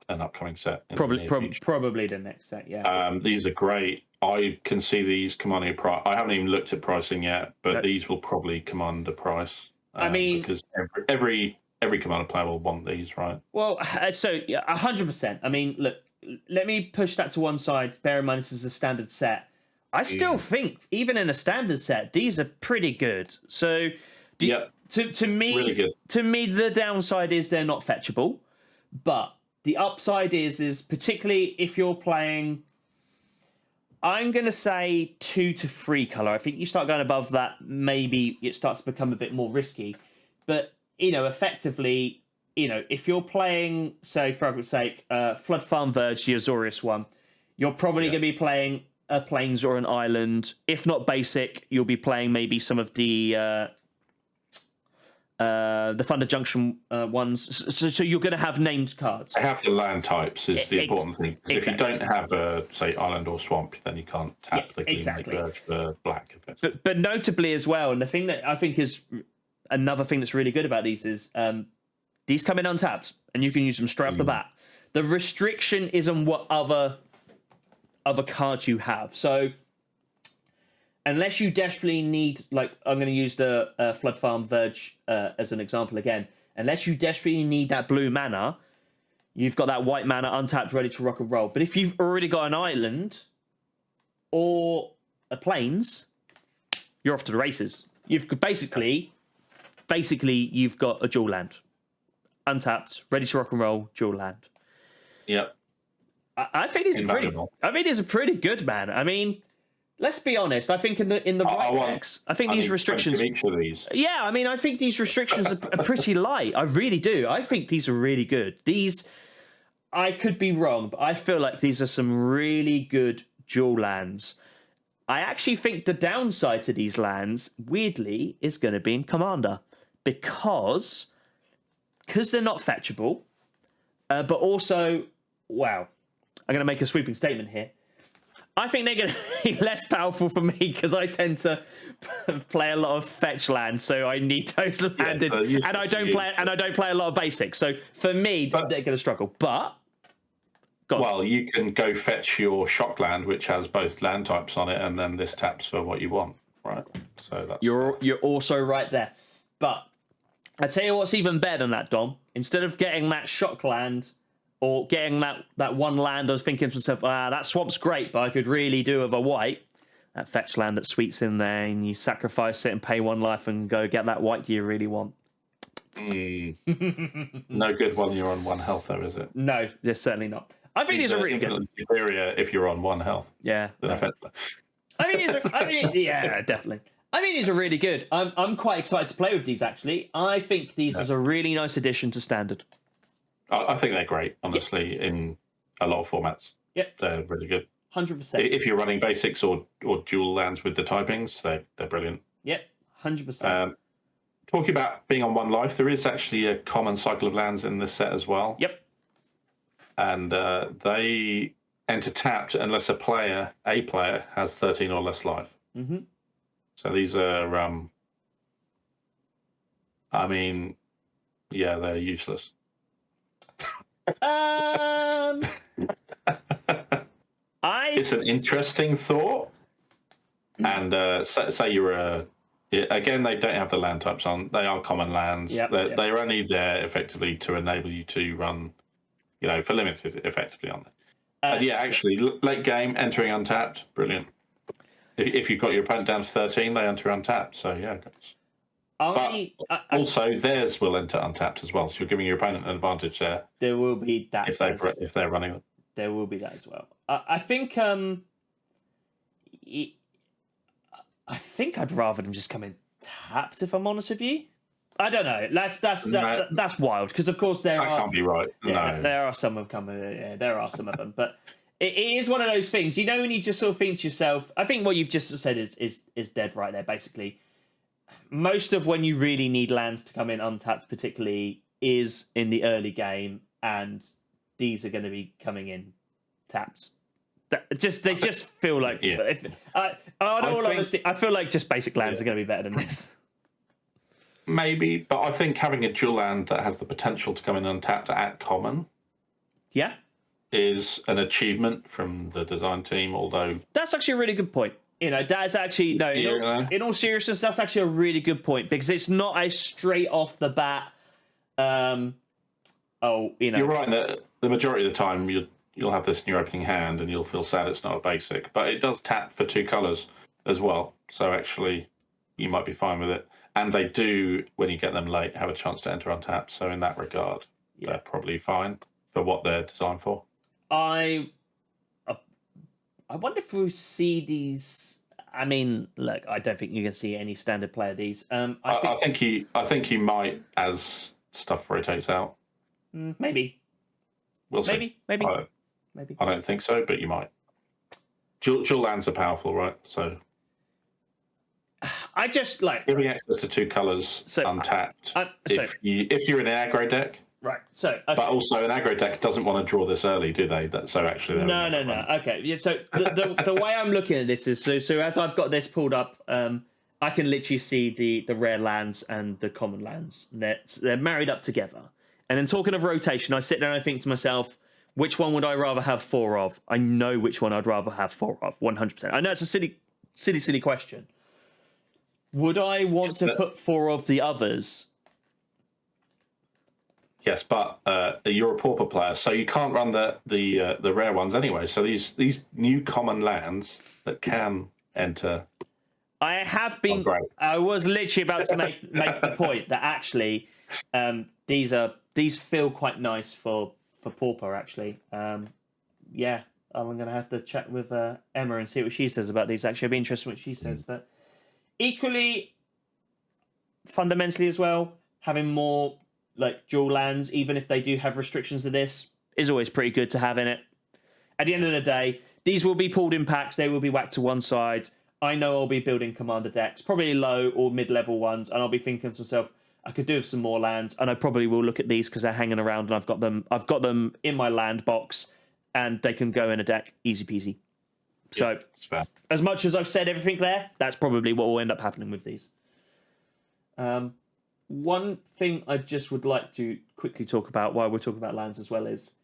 an upcoming set. Probably the next set, yeah. These are great. I can see these commanding a price. I haven't even looked at pricing yet, but these will probably command a price. Because every commander player will want these, right? Well, so 100%. I mean, look, let me push that to one side. Bear in mind this is a standard set. I still think, even in a standard set, these are pretty good. So. To me, really good. To me, the downside is they're not fetchable, but the upside is particularly if you're playing. I'm going to say 2 to 3 color. I think you start going above that, maybe it starts to become a bit more risky. But effectively, if you're playing, say for argument's sake, Flood Farm Verge, the Azorius one, you're probably going to be playing a Plains or an island. If not basic, you'll be playing maybe some of the. the Thunder Junction ones. So you're going to have named cards. They have the land types is the important thing. So if you don't have a, say, island or swamp, then you can't tap the Green Lake Verge for black. But notably as well, and the thing that I think is another thing that's really good about these is these come in untapped, and you can use them straight off the bat. The restriction is on what other cards you have. So unless you desperately need, like, I'm going to use the Flood Farm Verge as an example again. Unless you desperately need that blue mana, you've got that white mana untapped, ready to rock and roll. But if you've already got an island or a plains, you're off to the races. You've basically you've got a dual land, untapped, ready to rock and roll, dual land. Yep. I think these are pretty good, man. I mean, let's be honest. I think in the right decks, I think these restrictions. Each of these. Yeah, I mean, I think these restrictions are pretty light. I really do. I think these are really good. These, I could be wrong, but I feel like these are some really good dual lands. I actually think the downside to these lands, weirdly, is going to be in Commander because they're not fetchable, but also, wow, I'm going to make a sweeping statement here. I think they're going to be less powerful for me because I tend to play a lot of fetch lands, so I need those landed, and I don't play a lot of basics. So for me, they're going to struggle. But well, you can go fetch your shock land, which has both land types on it, and then this taps for what you want, right? So that's you're also right there. But I tell you what's even better than that, Dom. Instead of getting that shock land or getting that one land, I was thinking to myself, that swamp's great, but I could really do with a white. That fetch land that sweeps in there, and you sacrifice it and pay one life and go get that white you really want. No good when you're on 1 health, though, is it? No, it's certainly not. I think these are really good. Superior if you're on 1 health. Yeah. No. Yeah, definitely. I mean, these are really good. I'm quite excited to play with these, actually. I think these is a really nice addition to Standard. I think they're great, honestly, in a lot of formats. Yep. They're really good. 100%. If you're running basics or dual lands with the typings, they're brilliant. Yep, 100%. Talking about being on 1 life, there is actually a common cycle of lands in this set as well. Yep. And they enter tapped unless a player has 13 or less life. Mm-hmm. So these are, I mean, yeah, they're useless. It's an interesting thought. And say you're again, they don't have the land types on. They are common lands. They're only there effectively to enable you to run, for limited effectively on it. And yeah, actually, late game, entering untapped, brilliant. If you've got your opponent down to 13, they enter untapped. So yeah, but also theirs will enter untapped as well. So you're giving your opponent an advantage there. There will be that if they're running them. There will be that as well. I think I'd rather them just come in tapped. If I'm honest with you, I don't know. That's wild because of course that can't be right. Yeah, no, there are some of them. Yeah, there are some of them, but it is one of those things. When you just sort of think to yourself, I think what you've just said is dead right there. Basically, most of when you really need lands to come in untapped, particularly, is in the early game, and these are going to be coming in taps. They just feel like. Yeah. Honesty, I feel like just basic lands are going to be better than this. Maybe, but I think having a dual land that has the potential to come in untapped at common, is an achievement from the design team. Although that's actually a really good point. That's actually in all seriousness, that's actually a really good point because it's not a straight off the bat. You're right that the majority of the time you'll have this in your opening hand and you'll feel sad it's not a basic, but it does tap for 2 colors as well. So actually, you might be fine with it. And they do, when you get them late, have a chance to enter untapped. So in that regard, they're probably fine for what they're designed for. I wonder if we see these. I mean, look, I don't think you're going to see any standard player these. I think you might as stuff rotates out. Maybe. We'll see. Maybe. I don't think so, but you might. Dual lands are powerful, right? So I just like giving access to 2 colors untapped. If you're in an aggro deck, right? So, but also an aggro deck doesn't want to draw this early, do they? So actually, no. Okay, yeah. So the way I'm looking at this is so as I've got this pulled up, I can literally see the rare lands and the common lands. They're married up together. And then talking of rotation, I sit there and I think to myself, which one would I rather have 4 of? I know which one I'd rather have 4 of, 100%. I know it's a silly question. Would I want to put 4 of the others? Yes, but you're a pauper player, so you can't run the rare ones anyway. So these new common lands that can enter. I have been. I was literally about to make the point that actually these feel quite nice for pauper. Actually, yeah, I'm going to have to chat with Emma and see what she says about these. Actually, I'd be interested in what she says, but equally, fundamentally as well, having more like dual lands, even if they do have restrictions to this, is always pretty good to have in it. At the end of the day, these will be pulled in packs. They will be whacked to one side. I know I'll be building commander decks, probably low or mid-level ones, and I'll be thinking to myself, I could do with some more lands, and I probably will look at these because they're hanging around, and I've got them in my land box, and they can go in a deck easy peasy. So, as much as I've said everything there, that's probably what will end up happening with these. One thing I just would like to quickly talk about while we're talking about lands as well is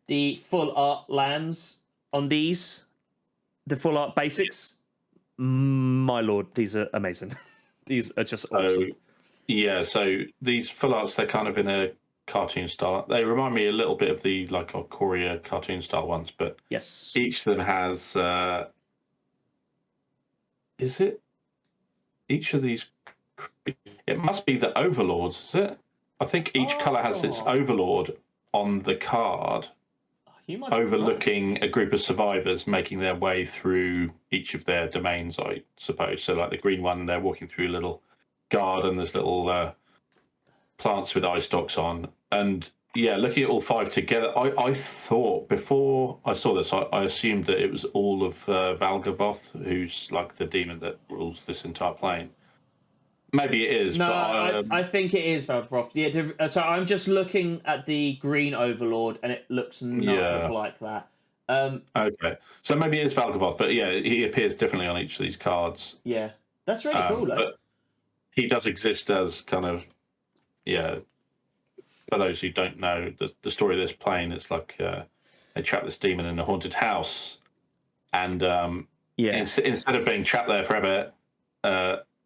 the full art lands on these, the full art basics. My lord, these are amazing. These are just awesome. Yeah, so these full arts, they're kind of in a cartoon style. They remind me a little bit of the Korea cartoon style ones, but yes, each of them has. Is it each of these? It must be the overlords, is it? I think each color has its overlord on the card, overlooking a group of survivors making their way through each of their domains, I suppose. So, like the green one, they're walking through a little garden. There's little plants with eye stalks on, and yeah, looking at all 5 together, I thought before I saw this, I assumed that it was all of Valgavoth, who's like the demon that rules this entire plane. Maybe it is. No, but I think it is Valgavoth. Yeah, so I'm just looking at the green overlord, and it looks nothing like that. Okay, so maybe it is Valgavoth, but yeah, he appears differently on each of these cards. Yeah, that's really cool, though. But he does exist as kind of, for those who don't know the story of this plane, it's like they trap this demon in a haunted house, and instead of being trapped there forever,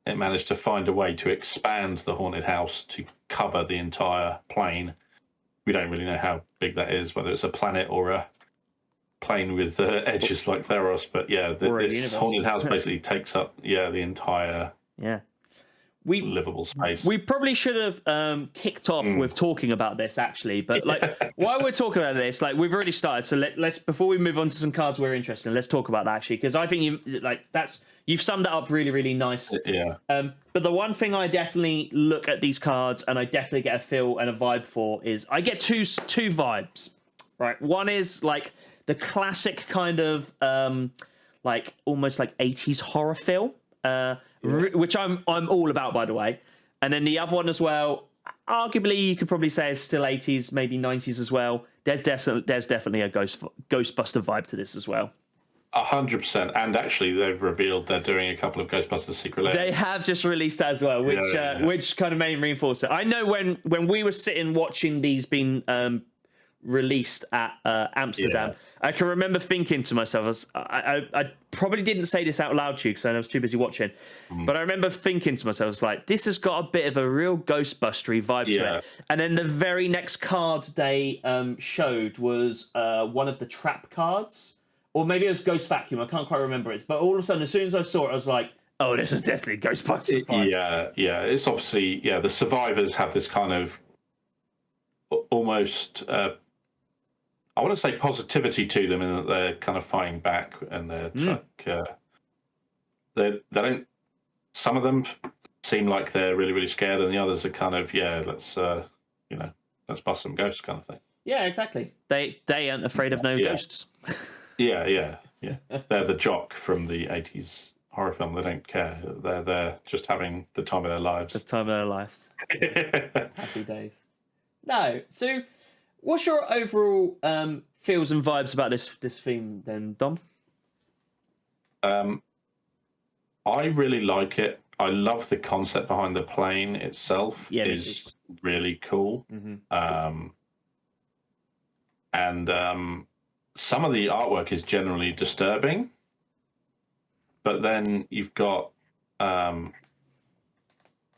it managed to find a way to expand the haunted house to cover the entire plane. We don't really know how big that is, whether it's a planet or a plane with edges like Theros, but this haunted house basically takes up the entire livable space. We probably should have kicked off with talking about this actually, but while we're talking about this, we've already started. So let's before we move on to some cards we're interested in, let's talk about that actually, because I think you've summed that up really, really nice. Yeah. But the one thing I definitely look at these cards and I definitely get a feel and a vibe for is I get two vibes. Right, one is the classic kind of almost 80s horror feel. Which I'm all about, by the way. And then the other one as well, arguably you could probably say is still 80s, maybe 90s as well. There's definitely a Ghostbuster vibe to this as well. 100%. And actually, they've revealed they're doing a couple of Ghostbusters Secret Lairs. They have just released that as well, which kind of made me reinforce it. I know when we were sitting watching these being released at Amsterdam, I can remember thinking to myself, I probably didn't say this out loud to you because I was too busy watching, but I remember thinking to myself, this has got a bit of a real Ghostbustery vibe to it. And then the very next card they showed was one of the trap cards, or maybe it was Ghost Vacuum, I can't quite remember it, but all of a sudden, as soon as I saw it, I was like, oh, this is definitely Ghostbusters vibes. Yeah, it's obviously, the survivors have this kind of almost... I want to say positivity to them in that they're kind of fighting back and they're they don't. Some of them seem like they're really, really scared, and the others are kind of let's bust some ghosts kind of thing. Yeah, exactly. They aren't afraid of no ghosts. Yeah. They're the jock from the 80s horror film. They don't care. They're just having the time of their lives. The time of their lives. Happy days. No. So, what's your overall feels and vibes about this theme then, Dom? I really like it. I love the concept behind the plane itself. Yeah, is really cool. Mm-hmm. And some of the artwork is generally disturbing, but then you've got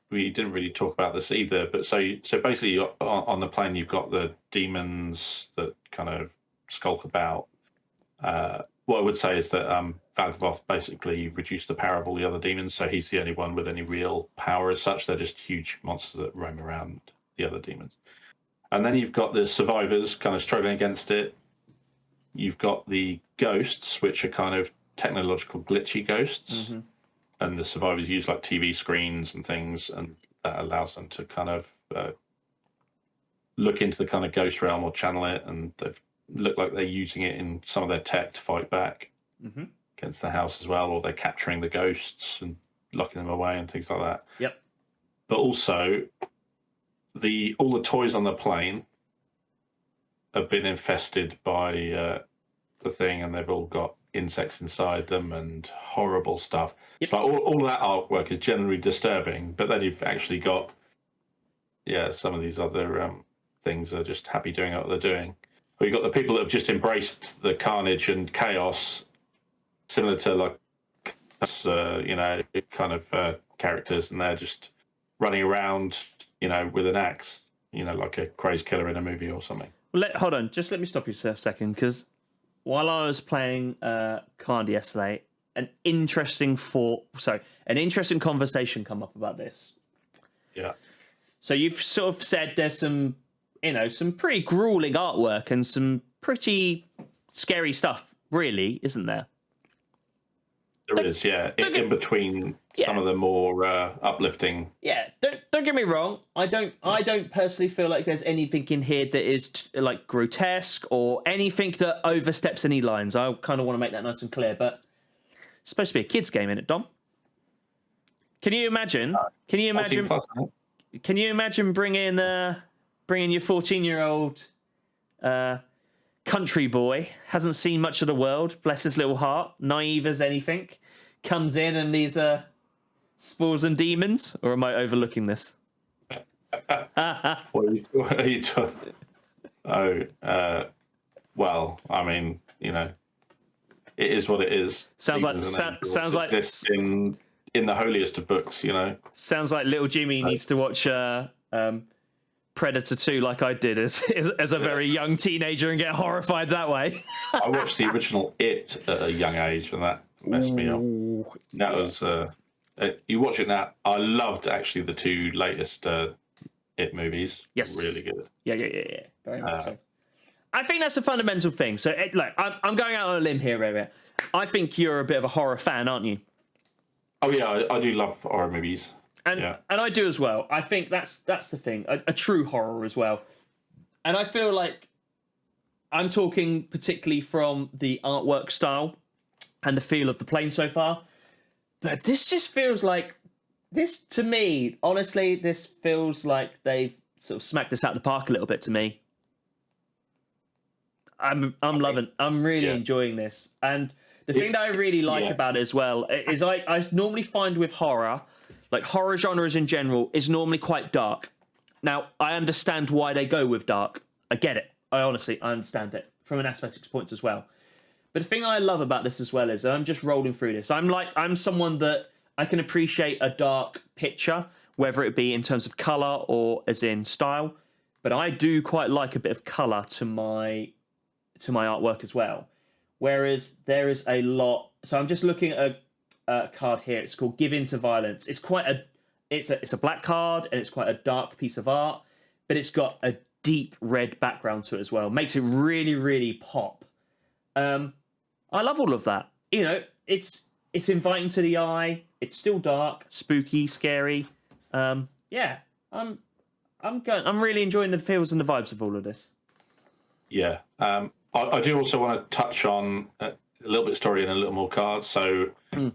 we didn't really talk about this either, but so basically on the plane you've got the demons that kind of skulk about. What I would say is that Valgavoth basically reduced the power of all the other demons, so he's the only one with any real power as such. They're just huge monsters that roam around the other demons. And then you've got the survivors kind of struggling against it. You've got the ghosts, which are kind of technological glitchy ghosts. Mm-hmm. And the survivors use like TV screens and things, and that allows them to kind of look into the kind of ghost realm or channel it, and they look like they're using it in some of their tech to fight back against the house as well, or they're capturing the ghosts and locking them away and things like that. Yep. But also, all the toys on the plane have been infested by the thing, and they've all got insects inside them and horrible stuff. Yep. It's like all of that artwork is generally disturbing, but then you've actually got some of these other things are just happy doing what they're doing. But you've got the people that have just embraced the carnage and chaos, similar to like kind of characters, and they're just running around with an axe, like a crazed killer in a movie or something. Well, hold on, just let me stop you for a second, because while I was playing Card yesterday, an interesting conversation come up about this. Yeah. So you've sort of said there's some pretty grueling artwork and some pretty scary stuff, really, isn't there? There is, yeah. In between some of the more uplifting. Yeah, don't get me wrong. I don't personally feel like there's anything in here that is like grotesque or anything that oversteps any lines. I kind of want to make that nice and clear, but it's supposed to be a kids' game, isn't it, Dom? Can you imagine? Can you imagine? Can you imagine bringing your 14-year-old country boy, hasn't seen much of the world, bless his little heart, naive as anything, comes in and these are spores and demons? Or am I overlooking this? What are you talking? Well, I mean, it is what it is. Sounds like in the holiest of books, Sounds like little Jimmy needs to watch Predator 2 like I did as a very young teenager and get horrified that way. I watched the original It at a young age, and that messed me up. That was you watch it now. I loved actually the two latest It movies. Yes, really good. Yeah. Very much so. I think that's a fundamental thing. So, I'm going out on a limb here, Ray. I think you're a bit of a horror fan, aren't you? Oh yeah, I do love horror movies. And I do as well. I think that's the thing, a true horror as well. And I feel like I'm talking particularly from the artwork style and the feel of the plane so far. But this just feels like, to me, honestly, this feels like they've sort of smacked this out of the park a little bit to me. I'm really enjoying this. And the thing that I really like about it as well is I normally find with horror, like horror genres in general, is normally quite dark. Now, I understand why they go with dark. I get it. I understand it from an aesthetics point as well. But the thing I love about this as well is I'm just rolling through this. I'm someone that I can appreciate a dark picture, whether it be in terms of colour or as in style. But I do quite like a bit of colour to my artwork as well. Whereas there is a lot. So I'm just looking at a card here. It's called Give In to Violence. It's a black card and it's quite a dark piece of art, but it's got a deep red background to it as well. Makes it really, really pop. I love all of that. It's inviting to the eye. It's still dark, spooky, scary. I'm really enjoying the feels and the vibes of all of this. Yeah. I do also want to touch on a little bit of story and a little more cards. So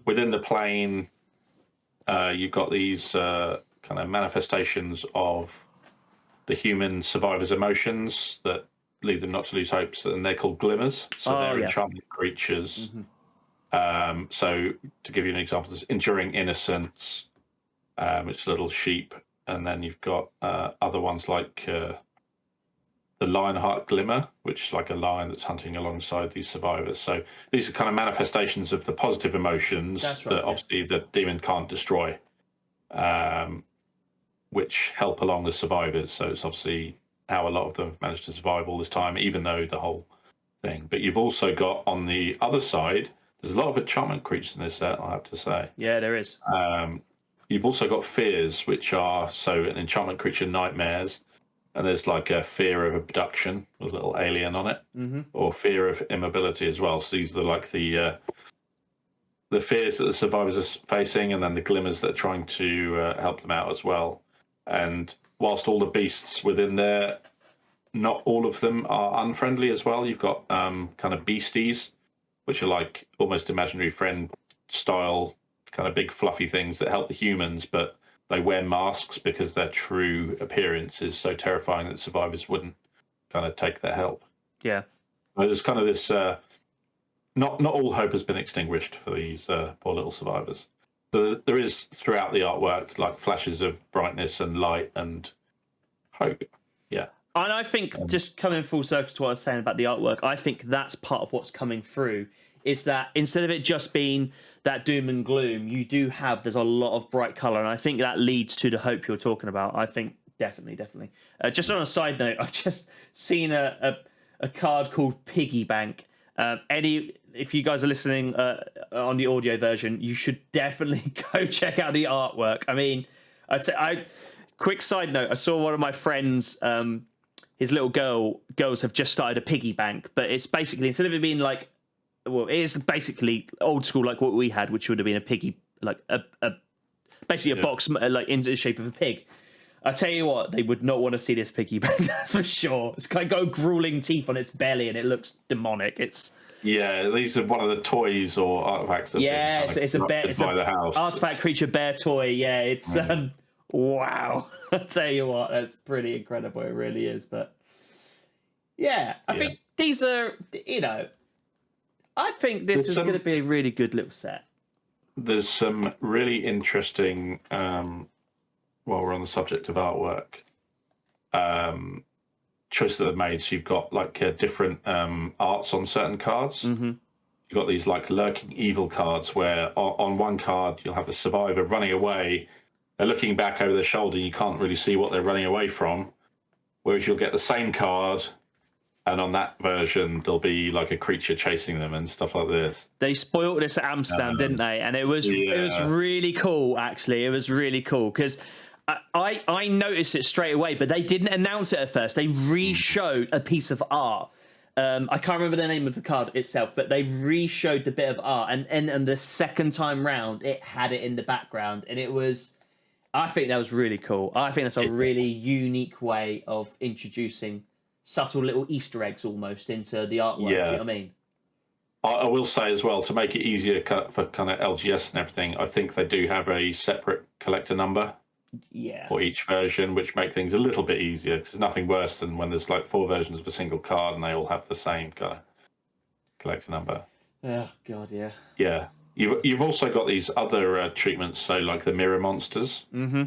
within the plane, you've got these kind of manifestations of the human survivor's emotions that lead them not to lose hopes, and they're called glimmers. So they're enchantment creatures. So to give you an example, there's enduring innocence, which is a little sheep, and then you've got other ones like the Lionheart Glimmer, which is like a lion that's hunting alongside these survivors. So these are kind of manifestations of the positive emotions that obviously the demon can't destroy, which help along the survivors. So it's obviously how a lot of them have managed to survive all this time, even though the whole thing. But you've also got on the other side, there's a lot of enchantment creatures in this set, I have to say. Yeah, there is. You've also got fears, which are an enchantment creature, nightmares. And there's like a fear of abduction with a little alien on it, or fear of immobility as well. So these are like the fears that the survivors are facing, and then the glimmers that are trying to help them out as well. And whilst all the beasts within there, not all of them are unfriendly as well. You've got kind of beasties, which are like almost imaginary friend style, kind of big fluffy things that help the humans, but they wear masks because their true appearance is so terrifying that survivors wouldn't kind of take their help. Yeah. So there's kind of this, not all hope has been extinguished for these poor little survivors. So there is throughout the artwork like flashes of brightness and light and hope. Yeah. And I think just coming full circle to what I was saying about the artwork, I think that's part of what's coming through. Is that instead of it just being that doom and gloom, there's a lot of bright color, and I think that leads to the hope you're talking about. I think definitely. Just on a side note, I've just seen a card called Piggy Bank. If you guys are listening on the audio version, you should definitely go check out the artwork. I mean, quick side note, I saw one of my friends, his little girls have just started a piggy bank, but it's basically, instead of it being like, well, it is basically old school like what we had, which would have been a piggy, like basically a box like in the shape of a pig. I tell you what, they would not want to see this piggy bank, that's for sure. It's got grueling teeth on its belly, and it looks demonic. These are one of the toys or artifacts. It's a bear. It's by the house. Artifact creature bear toy. Yeah, it's wow. I tell you what, that's pretty incredible. It really is. But yeah, I think these are, I think this is going to be a really good little set. There's some really interesting, while we're on the subject of artwork, choices that are made. So you've got like different arts on certain cards. Mm-hmm. You've got these like lurking evil cards where on one card you'll have the survivor running away. They're looking back over their shoulder. You can't really see what they're running away from. Whereas you'll get the same card, and on that version, there'll be like a creature chasing them and stuff like this. They spoiled this at Amsterdam, didn't they? And it was really cool, actually. It was really cool because I noticed it straight away, but they didn't announce it at first. They re-showed a piece of art. I can't remember the name of the card itself, but they re-showed the bit of art. And the second time round, it had it in the background. And it was... I think that was really cool. I think that's a really unique way of introducing subtle little Easter eggs almost into the artwork. You know what I mean? I will say as well, to make it easier for kind of LGS and everything, I think they do have a separate collector number for each version, which make things a little bit easier, because there's nothing worse than when there's like 4 versions of a single card and they all have the same kind of collector number. Oh, God, yeah. Yeah. You've also got these other treatments, so like the mirror monsters. Mm-hmm.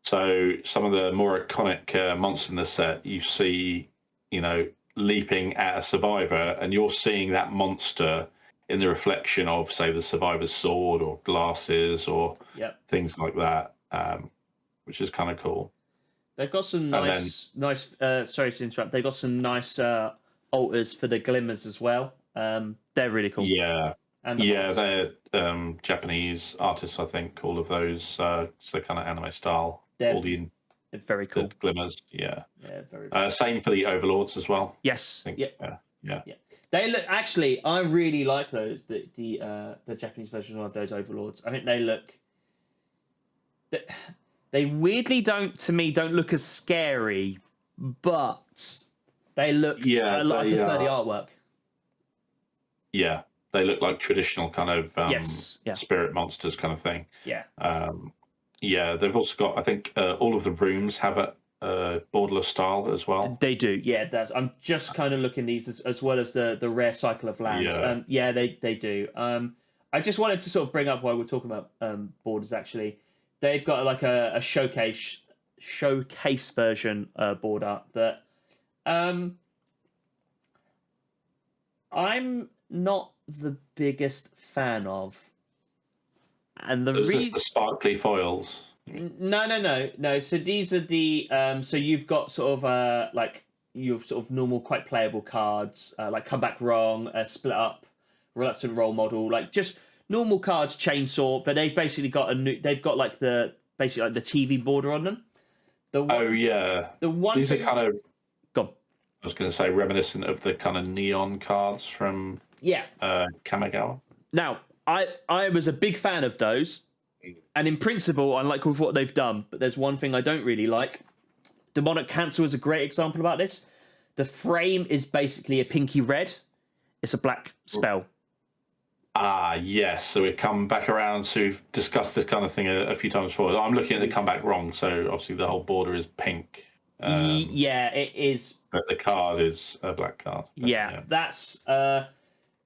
So some of the more iconic monsters in the set, you see, leaping at a survivor, and you're seeing that monster in the reflection of, say, the survivor's sword or glasses or things like that, which is kind of cool. They've got some nice. Sorry to interrupt. They've got some nice altars for the glimmers as well. They're really cool. Yeah. They're Japanese artists, I think. All of those, so kind of anime style. All the very cool glimmers. Yeah, very same for the overlords as well. Yes. Yeah. They look. Actually, I really like those. The Japanese version of those overlords. I think they look. They weirdly don't look as scary, but they look. I prefer the artwork. Yeah, they look like traditional kind of Yes, yeah, spirit monsters kind of thing. yeah. Yeah, they've also got, I think, all of the rooms have a borderless style as well. They do, yeah. I'm just kind of looking these as well as the rare cycle of lands. Yeah. They do. I just wanted to sort of bring up while we're talking about borders. Actually, they've got like a showcase version border that I'm not the biggest fan of, and Is this the sparkly foils? No. So these are the so you've got sort of like your sort of normal, quite playable cards, like Come Back Wrong, Split Up, Reluctant Role Model, like just normal cards, Chainsaw, but they've basically got they've got like the TV border on them. The one these are kind of, go on. I was going to say, reminiscent of the kind of neon cards from Kamigawa. Now, I was a big fan of those. And in principle, I like with what they've done, but there's one thing I don't really like. Demonic Cancel is a great example about this. The frame is basically a pinky red. It's a black spell. Yes. So we've come back around to discuss this kind of thing a few times before. I'm looking at the Come Back Wrong, so obviously the whole border is pink. Yeah, it is. But the card is a black card. Yeah, that's...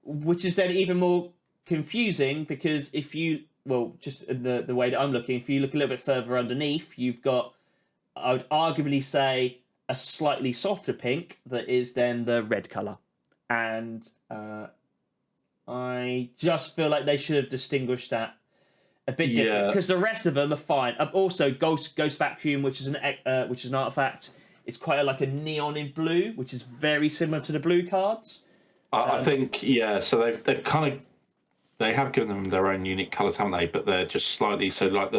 which is then even more confusing, because if you... Well, just in the way that I'm looking, if you look a little bit further underneath, you've got, I would arguably say, a slightly softer pink that is then the red colour. And I just feel like they should have distinguished that a bit different, because the rest of them are fine. Also, Ghost Vacuum, which is an artifact, it's quite like a neon in blue, which is very similar to the blue cards. I think, so they've kind of... They have given them their own unique colours, haven't they? But they're just slightly... So, like,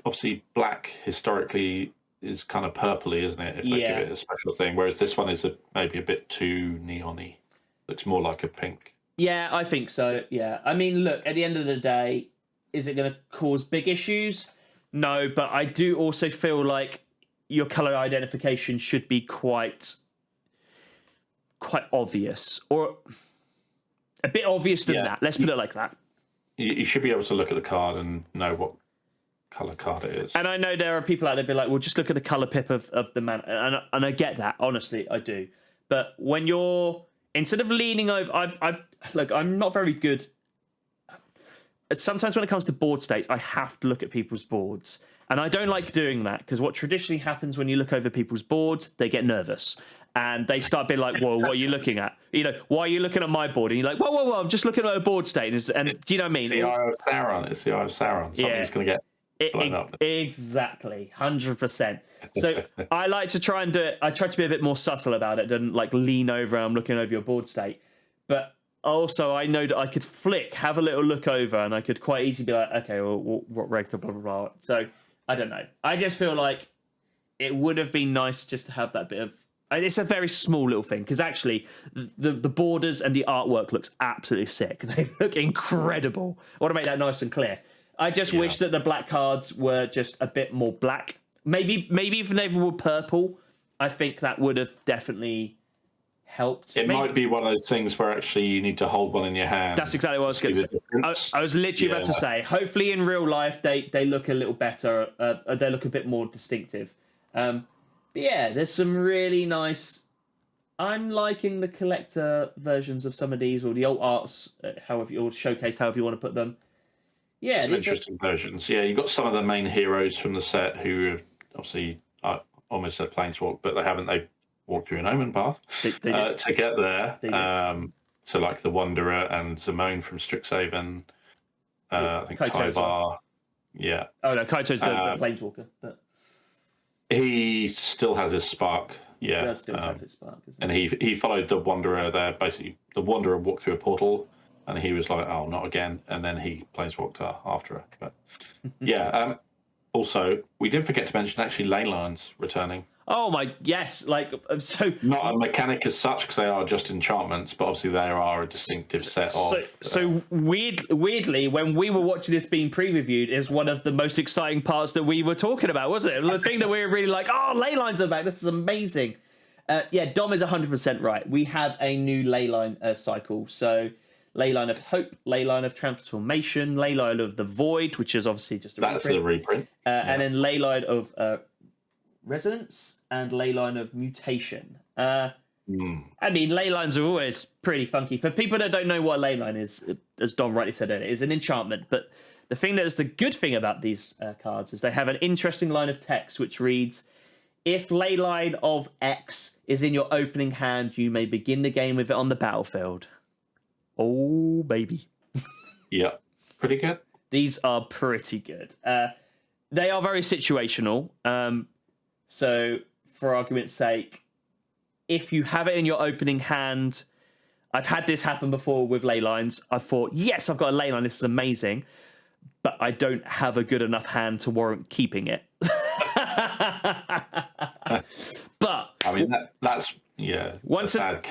obviously, black historically is kind of purpley, isn't it? If they give it a special thing. Whereas this one is maybe a bit too neon-y. Looks more like a pink. Yeah, I think so, yeah. I mean, look, at the end of the day, is it going to cause big issues? No, but I do also feel like your colour identification should be quite obvious. Or... a bit obvious than that. Let's put it like that. You should be able to look at the card and know what colour card it is. And I know there are people out there be like, well, just look at the colour pip of the man. And I get that. Honestly, I do. But when you're... Instead of leaning over... I'm not very good... Sometimes when it comes to board states, I have to look at people's boards. And I don't like doing that, because what traditionally happens when you look over people's boards, they get nervous. And they start being like, whoa, what are you looking at? You know, why are you looking at my board? And you're like, whoa, I'm just looking at a board state. And do you know what I mean? It's the Eye of Sauron. It's the Eye of Sauron. Something's going to get blown up. Exactly, 100%. So I like to try and do it. I try to be a bit more subtle about it than like lean over and I'm looking over your board state. But also, I know that I could have a little look over, and I could quite easily be like, okay, well, what red, blah, blah, blah. So I don't know. I just feel like it would have been nice just to have that bit of... It's a very small little thing, because actually the borders and the artwork looks absolutely sick. They look incredible. I want to make that nice and clear. I just wish that the black cards were just a bit more black. Maybe if they were purple, I think that would have definitely helped. It might be one of those things where actually you need to hold one in your hand. That's exactly what I was going to say. I was literally about to say, hopefully in real life they look a little better. They look a bit more distinctive. But yeah, there's some really nice... I'm liking the collector versions of some of these, or the alt arts, or showcased, however you want to put them. Yeah, some interesting versions. Yeah, you've got some of the main heroes from the set who have obviously, I almost said Planeswalk, but they haven't. They walked through an Omen path to get there. So like the Wanderer and Zimone from Strixhaven. I think Tyvar. Yeah. Oh no, Kaito's the Planeswalker, but he still has his spark. Yeah, he does still have his spark, and he followed the Wanderer there. Basically, the Wanderer walked through a portal, and he was like, "Oh, not again!" And then he planeswalked after her. But yeah. Also, we did forget to mention actually Leyline's returning. Oh my, yes! Like so, not a mechanic as such, because they are just enchantments, but obviously they are a distinctive set of. So weirdly, when we were watching this being pre-reviewed, is one of the most exciting parts that we were talking about, wasn't it? The thing that we were really like, oh, Leylines are back! This is amazing. Yeah, Dom is 100% right. We have a new Leyline cycle. So Leyline of Hope, Leyline of Transformation, Leyline of the Void, which is obviously just a That's reprint. a reprint. And then Leyline of Resonance and Leyline of Mutation. I mean, Leylines are always pretty funky. For people that don't know what a Leyline is, as Don rightly said earlier, it's an enchantment. But the thing that is the good thing about these cards is they have an interesting line of text which reads, if Leyline of X is in your opening hand, you may begin the game with it on the battlefield. Oh, baby. Yeah, pretty good. These are pretty good. They are very situational. So, for argument's sake, if you have it in your opening hand, I've had this happen before with Leylines. I thought, yes, I've got a Leyline. This is amazing. But I don't have a good enough hand to warrant keeping it. But I mean, that's once a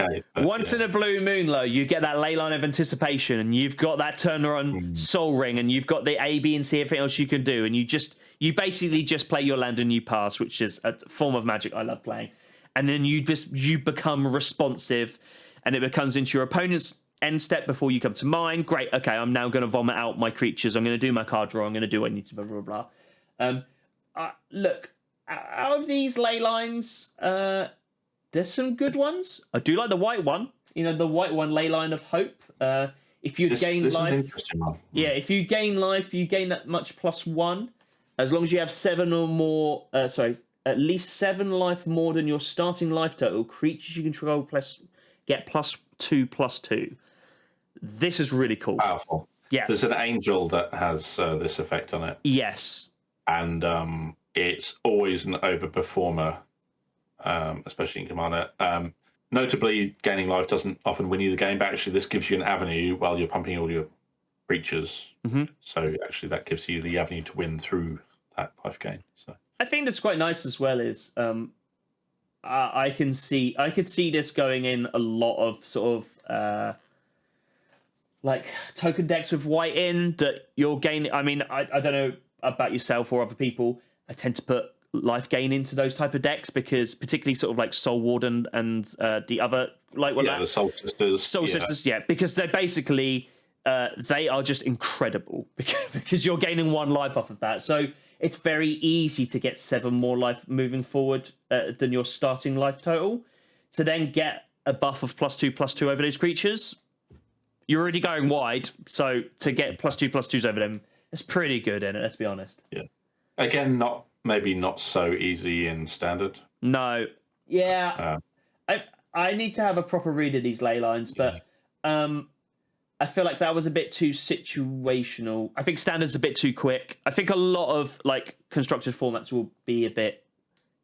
in a blue moon, though, you get that Leyline of Anticipation, and you've got that turner on Soul Ring, and you've got the A, B, and C, everything else you can do, and you basically just play your land and you pass, which is a form of Magic I love playing, and then you become responsive, and it becomes into your opponent's end step before you come to mine. Great, okay, I'm now going to vomit out my creatures. I'm going to do my card draw. I'm going to do what I need to blah blah blah. Look, out of these Leylines, there's some good ones. I do like the white one. You know, the white one, Leyline of Hope. If you gain life, is an interesting one. Yeah, if you gain life, you gain that much +1. As long as you have 7 or more, at least 7 life more than your starting life total. Creatures you control get +2/+2. This is really cool. Powerful. Yeah. There's an angel that has this effect on it. Yes. And it's always an overperformer, especially in Commander. Notably, gaining life doesn't often win you the game, but actually this gives you an avenue while you're pumping all your creatures. So actually that gives you the avenue to win through that life gain. So I think that's quite nice as well is I could see this going in a lot of sort of like token decks with white in that you're gaining. I mean, I don't know about yourself or other people. I tend to put life gain into those type of decks because particularly sort of like Soul Warden and the other like the Soul Sisters. Sisters, because they're basically they are just incredible because you're gaining 1 life off of that. So it's very easy to get 7 more life moving forward than your starting life total. To then get a buff of +2/+2 over those creatures, you're already going wide. So to get +2/+2s over them, it's pretty good in it. Let's be honest. Yeah. Again, maybe not so easy in Standard. No. Yeah. I need to have a proper read of these Leylines, but I feel like that was a bit too situational. I think Standard's a bit too quick. I think a lot of like constructed formats will be a bit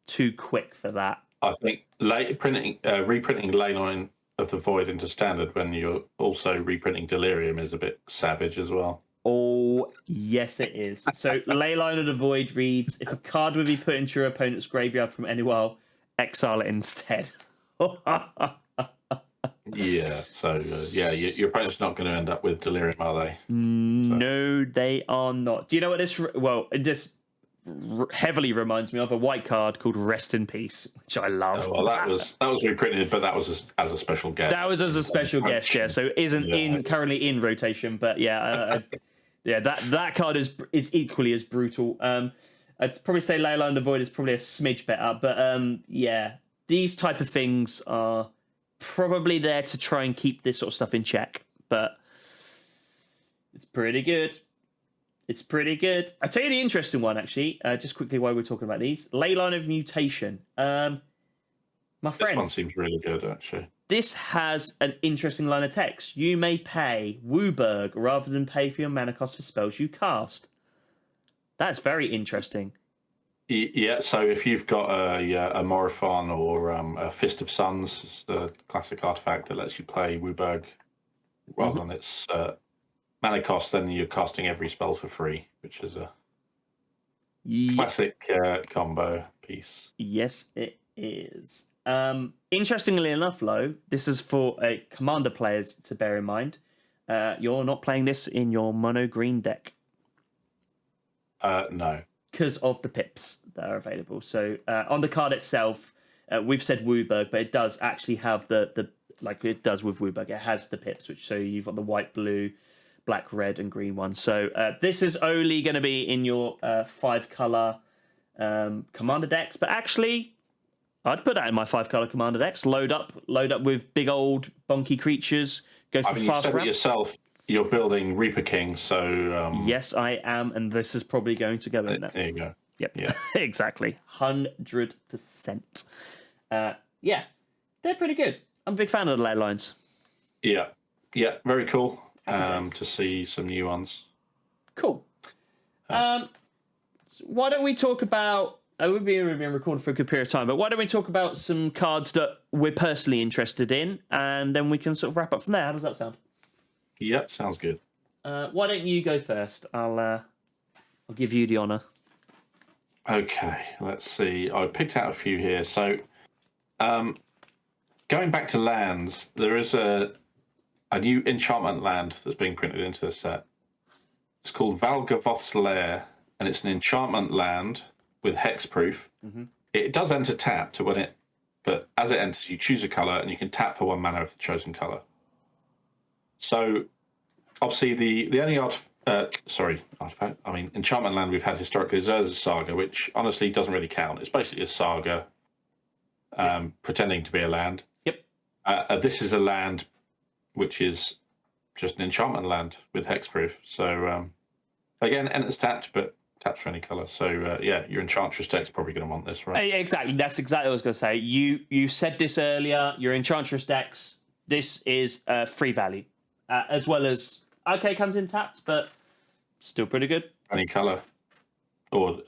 too quick for that. I think reprinting Leyline of the Void into Standard when you're also reprinting Delirium is a bit savage as well. Oh, yes, it is. So, Leyline of the Void reads, if a card would be put into your opponent's graveyard from anywhere, exile it instead. Yeah, so, your opponent's not going to end up with Delirium, are they? No, they are not. Do you know what this... Well, this heavily reminds me of a white card called Rest in Peace, which I love. Oh, well, that was reprinted, but that was as a special guest. That was as a special guest, yeah. So, it isn't currently in rotation, but yeah... yeah, that card is equally as brutal. I'd probably say Leyline of the Void is probably a smidge better, but yeah, these type of things are probably there to try and keep this sort of stuff in check. But it's pretty good. It's pretty good. I'll tell you the interesting one, actually, just quickly while we're talking about these. Leyline of Mutation. My friend. This one seems really good, actually. This has an interesting line of text. You may pay Wooburg rather than pay for your mana cost for spells you cast. That's very interesting. Yeah, so if you've got a Morophon or a Fist of Suns, it's the classic artifact that lets you play Wooburg rather than its mana cost, then you're casting every spell for free, which is a classic combo piece. Yes, it is. Interestingly enough, though, this is for commander players to bear in mind. You're not playing this in your mono green deck. No. Because of the pips that are available. So on the card itself, we've said Wooburg, but it does actually have the like it does with Woobug. It has the pips, which so you've got the white, blue, black, red, and green one. So this is only going to be in your 5-color commander decks, but actually, I'd put that in my 5-color commander decks. Load up with big old bonky creatures. Go for I mean, fast you said ramp. it yourself. You're building Reaper King, so Yes, I am, and this is probably going to go in there. there you go. Yep. Yeah. Exactly. 100%. Yeah, they're pretty good. I'm a big fan of the ley lines. Yeah, very cool. Happy days. To see some new ones. Cool. Why don't we talk about? We've been recording for a good period of time, but why don't we talk about some cards that we're personally interested in, and then we can sort of wrap up from there. How does that sound? Yep, sounds good. Why don't you go first? I'll give you the honour. Okay, let's see. I picked out a few here. So, going back to lands, there is a new enchantment land that's being printed into this set. It's called Valgavoth's Lair, and it's an enchantment land with hexproof. Mm-hmm. It does enter tap to win it, but as it enters, you choose a colour and you can tap for 1 mana of the chosen colour. So, obviously, the only enchantment land we've had historically is Urza's Saga, which honestly doesn't really count. It's basically a saga pretending to be a land. Yep. This is a land which is just an enchantment land with hexproof. So, again, enters tapped, but taps for any colour. So, your Enchantress deck's probably going to want this, right? Exactly. That's exactly what I was going to say. You said this earlier. Your Enchantress decks, this is free value. As well as, comes in tapped, but still pretty good. Any colour. Or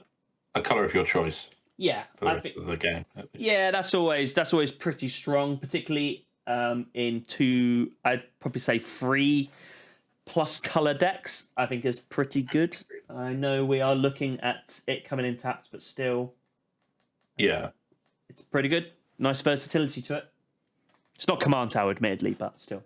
a colour of your choice. Yeah. For the game. Yeah, that's always pretty strong, particularly in 2, I'd probably say 3+ colour decks, I think is pretty good. I know we are looking at it coming in tapped, but still. Yeah. It's pretty good. Nice versatility to it. It's not Command Tower, admittedly, but still.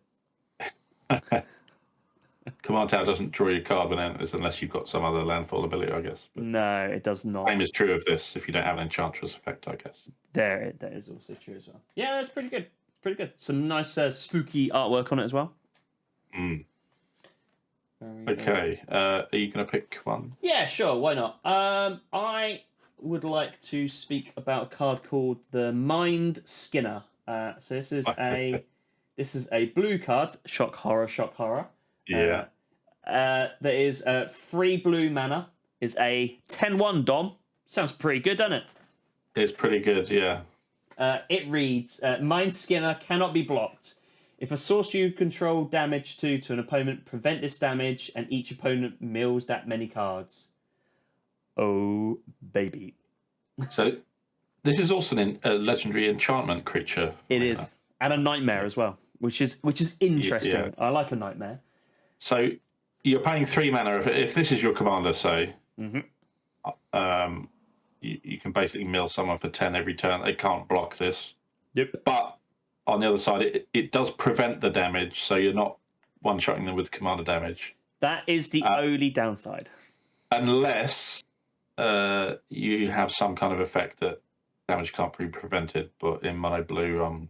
Command Tower doesn't draw your card when it enters unless you've got some other landfall ability, I guess. But no, it does not. Same is true of this if you don't have an Enchantress effect, I guess. That is also true as well. Yeah, that's pretty good. Pretty good. Some nice spooky artwork on it as well. Mm. Okay, are you going to pick one? Yeah, sure. Why not? I would like to speak about a card called the Mind Skinner. So this is a blue card. Shock horror. Yeah. That is 3 blue mana. Is a 10/1 Dom. Sounds pretty good, doesn't it? It's pretty good, yeah. It reads, Mind Skinner cannot be blocked. If a source you control damage to an opponent, prevent this damage, and each opponent mills that many cards. Oh, baby. So, this is also a legendary enchantment creature. It is. And a nightmare as well, which is interesting. Yeah. I like a nightmare. So, you're paying 3 mana. If this is your commander, say, mm-hmm. You can basically mill someone for 10 every turn. They can't block this. Yep. But on the other side, it does prevent the damage, so you're not one-shotting them with commander damage. That is the only downside. Unless you have some kind of effect that damage can't be prevented. But in mono blue, I'm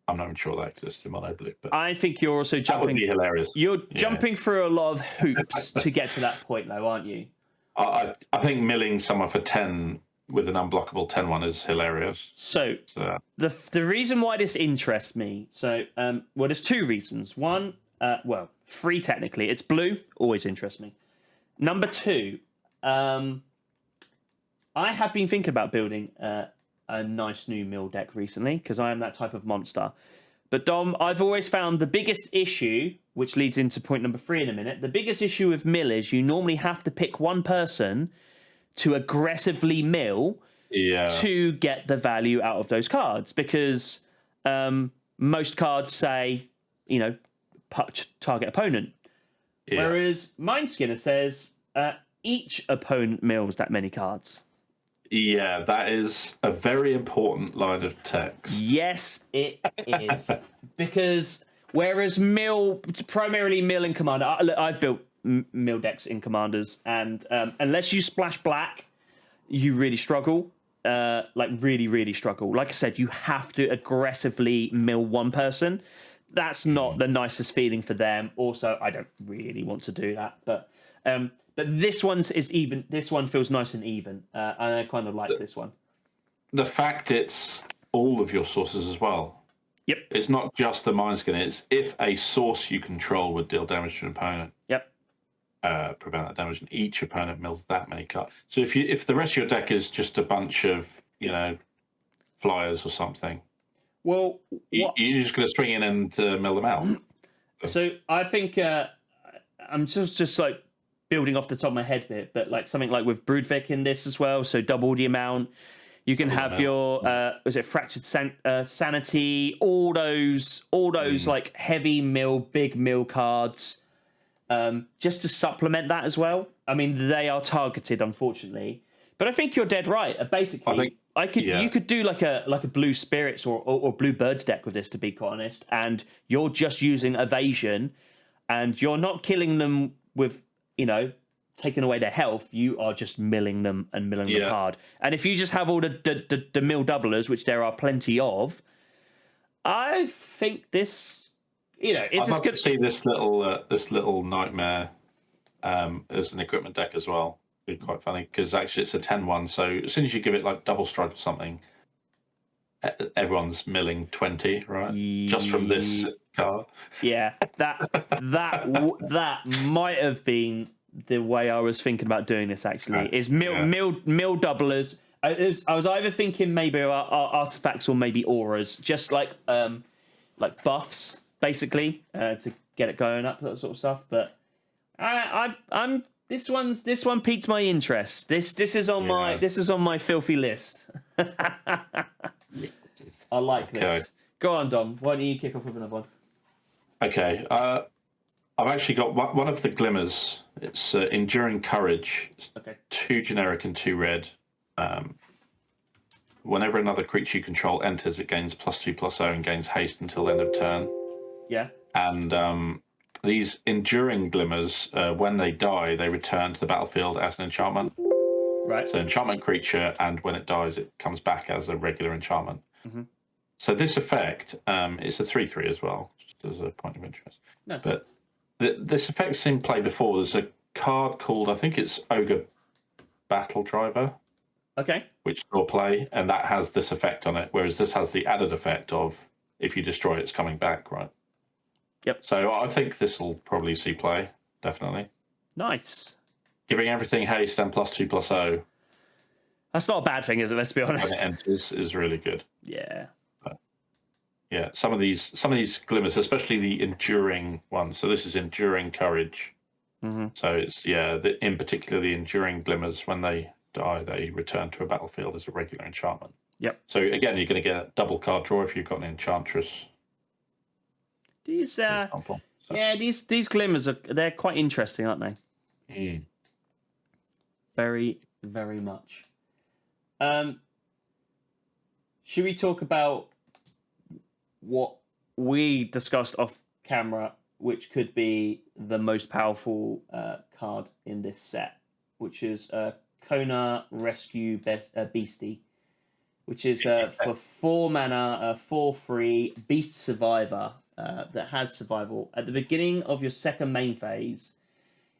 not even sure that exists in mono blue. But I think you're also jumping. That would be hilarious. You're jumping through a lot of hoops to get to that point, though, aren't you? I think milling someone for 10 with an unblockable 10/1 is hilarious. So the reason why this interests me, there's 2 reasons. One, 3 technically. It's blue, always interests me. Number 2, I have been thinking about building a nice new mill deck recently because I am that type of monster. But Dom, I've always found the biggest issue, which leads into point number 3 in a minute, the biggest issue with mill is you normally have to pick one person to aggressively mill to get the value out of those cards because most cards say, target opponent. Yeah. Whereas Mind Skinner says each opponent mills that many cards. Yeah, that is a very important line of text. Yes, it is. Because whereas primarily mill in Commander, I've built mill decks in Commanders, and unless you splash black, you really struggle. like really, really struggle. Like I said, you have to aggressively mill one person. That's not the nicest feeling for them. Also, I don't really want to do that, but this one's is even. This one feels nice and even, and I kind of like this one. The fact it's all of your sources as well. Yep. It's not just the Mindskin. It's if a source you control would deal damage to an opponent. Yep. Prevent that damage, and each opponent mills that many cards. So if the rest of your deck is just a bunch of flyers or something, well, you're just going to swing in and mill them out. So I think I'm just like building off the top of my head a bit, but like something like with Broodvic in this as well, so double the amount. You can have your was it Fractured Sanity, all those like heavy mill, big mill cards, just to supplement that as well. I mean, they are targeted, unfortunately, but I think you're dead right. Basically, you could do like a blue spirits or blue birds deck with this, to be quite honest, and you're just using evasion, and you're not killing them with taking away their health. You are just milling them and milling them hard. And if you just have all the mill doublers, which there are plenty of, I think this, it's I'd love to see this little nightmare as an equipment deck as well. It'd be quite funny because actually it's a 10-1. So as soon as you give it like double strike or something, everyone's milling 20, right? Just from this card. Yeah, that might have been the way I was thinking about doing this. Actually, is mill doublers. I was either thinking maybe artifacts or maybe auras, just like buffs, basically, to get it going up, that sort of stuff. But I'm this one piqued my interest. This is on my filthy list. I like this. Okay. Go on, Dom. Why don't you kick off with another one? Okay. I've actually got one of the glimmers. It's Enduring Courage. Okay. 2 generic and 2 red. Whenever another creature you control enters, it gains +2/+0 and gains haste until end of turn. Yeah. And these Enduring Glimmers, when they die, they return to the battlefield as an enchantment. Right. So enchantment creature, and when it dies, it comes back as a regular enchantment. Mm-hmm. So this effect, it's a 3/3 as well, just as a point of interest. Nice. But this effect's seen play before. There's a card called, I think it's Ogre Battle Driver. Okay. Which draw play, and that has this effect on it, whereas this has the added effect of if you destroy it, it's coming back, right? Yep. So I think this will probably see play, definitely. Nice. Giving everything haste and +2/+0. That's not a bad thing, is it? Let's be honest. When it enters is really good. Yeah. Yeah, some of these glimmers, especially the enduring ones. So this is Enduring Courage. Mm-hmm. So it's in particular the enduring glimmers, when they die, they return to a battlefield as a regular enchantment. Yep. So again, you're going to get a double card draw if you've got an Enchantress. These these glimmers they're quite interesting, aren't they? Mm. Very, very much. Should we talk about what we discussed off camera, which could be the most powerful card in this set, which is Kona Rescue Beastie, which is for 4 mana, 4/3 Beast Survivor that has survival. At the beginning of your second main phase,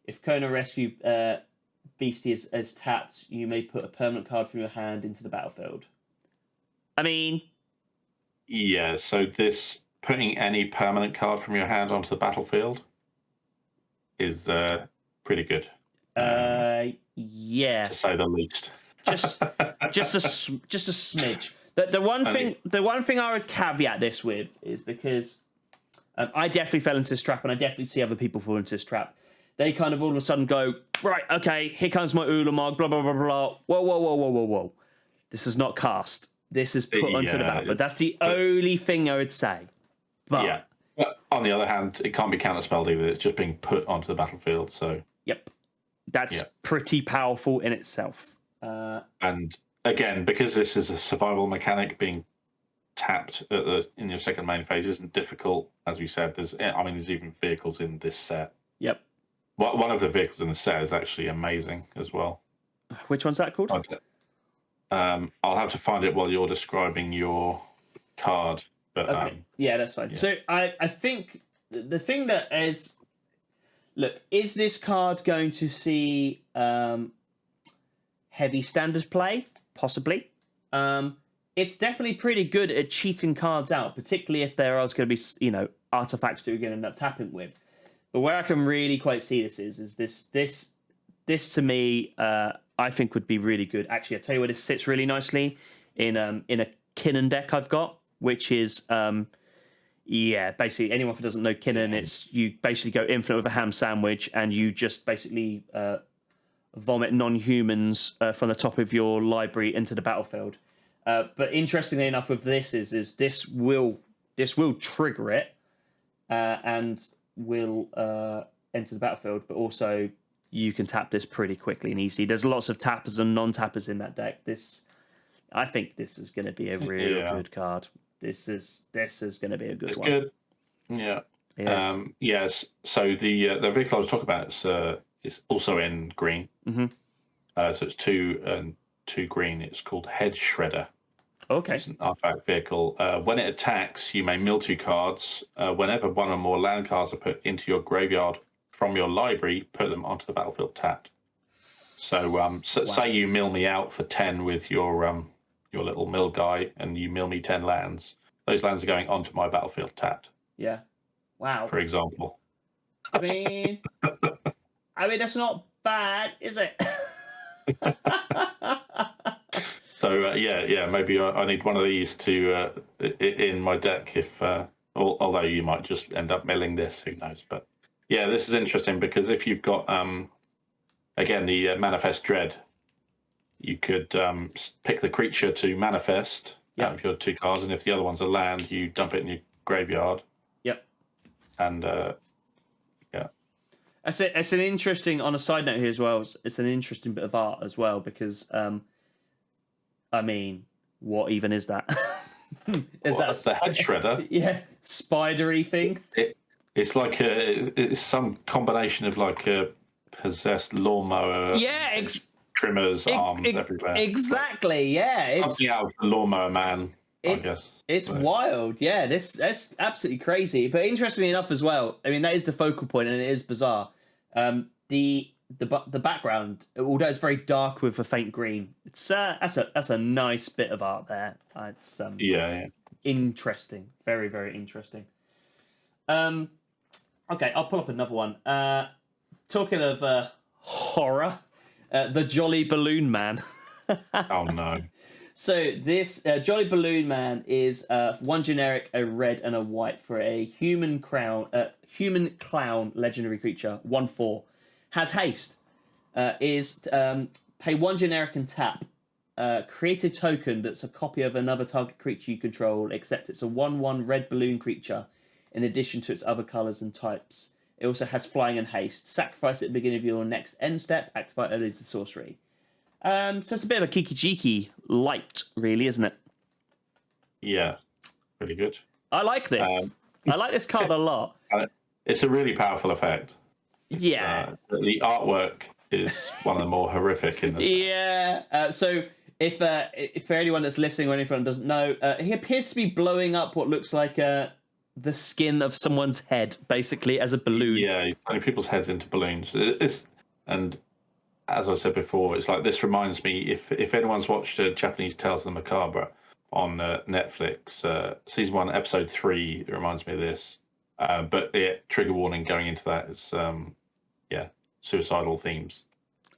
if Kona Rescue Beastie is tapped, you may put a permanent card from your hand into the battlefield. I mean... Yeah, so this putting any permanent card from your hand onto the battlefield is pretty good. Yeah, to say the least. just a smidge. The one thing I would caveat this with is because I definitely fell into this trap, and I definitely see other people fall into this trap. They kind of all of a sudden go, right, okay, here comes my Ulamog, blah blah blah blah. Whoa! This is not cast. This is put onto the battlefield. That's the only thing I would say. But on the other hand, it can't be counterspelled either. It's just being put onto the battlefield. So that's pretty powerful in itself. And again, because this is a survival mechanic, being tapped in your second main phase isn't difficult. As we said, there's even vehicles in this set. Yep. One of the vehicles in the set is actually amazing as well. Which one's that called? I'll have to find it while you're describing your card. But Okay, yeah, that's fine. yeah. So I think the thing that is, look, is this card going to see heavy standard play? Possibly. It's definitely pretty good at cheating cards out, particularly if there are going to be, you know, artifacts that you're going to end up tapping with. But where I can really quite see this is this to me, I think would be really good. Actually, I tell you where this sits really nicely in a Kinnan deck I've got, which is basically anyone who doesn't know Kinnan, it's you basically go infinite with a ham sandwich and you just basically vomit non-humans from the top of your library into the battlefield. But interestingly enough, with this is this will trigger it and will enter the battlefield, but also you can tap this pretty quickly and easy. There's lots of tappers and non-tappers in that deck. I think this is going to be a real good card. This is going to be a good one. Good. Yeah. Yes. So the vehicle I was talking about is also in green. Mm-hmm. So it's two green. It's called Head Shredder. Okay. It's an artifact vehicle. When it attacks, you may mill 2 cards. Whenever one or more land cards are put into your graveyard from your library, put them onto the battlefield tapped. So, say you mill me out for 10 with your little mill guy, and you mill me 10 lands. Those lands are going onto my battlefield tapped. Yeah. Wow. For example. I mean, that's not bad, is it? So maybe I need one of these to in my deck. If although you might just end up milling this, who knows? But yeah, this is interesting because if you've got again the Manifest Dread, you could pick the creature to manifest out of your 2 cards, and if the other one's a land, you dump it in your graveyard. Yep. And it's an interesting, on a side note here as well, it's an interesting bit of art as well, because I mean, what even is that? That's the Head Shredder. Yeah, spidery thing. It's like it's some combination of like a possessed lawnmower. Yeah, trimmers, arms everywhere. Exactly. Yeah, it's something out of the Lawnmower Man. I guess it's wild. Yeah, that's absolutely crazy. But interestingly enough, as well, I mean, that is the focal point, and it is bizarre. The background, although it's very dark with a faint green, it's that's a nice bit of art there. It's interesting, very very interesting. Okay, I'll pull up another one. Talking of horror, the Jolly Balloon Man. Oh no! So this Jolly Balloon Man is 1 generic, a red, and a white for a human clown legendary creature. 1/4 has haste. Is pay 1 generic and tap. Create a token that's a copy of another target creature you control, except it's a 1/1 red balloon creature. In addition to its other colours and types, it also has flying and haste. Sacrifice it at the beginning of your next end step. Activate early as a sorcery. So it's a bit of a Kiki-Jiki light, really, isn't it? Yeah, pretty good. I like this. I like this card a lot. It's a really powerful effect. Yeah. The artwork is one of the more horrific in this. Yeah. So if for anyone that's listening or anyone doesn't know, he appears to be blowing up what looks like the skin of someone's head, basically, as a balloon. Yeah, he's turning people's heads into balloons. And as I said before, it's like, this reminds me, if anyone's watched Japanese Tales of the Macabre on Netflix, season 1, episode 3, it reminds me of this. But trigger warning going into that is, suicidal themes.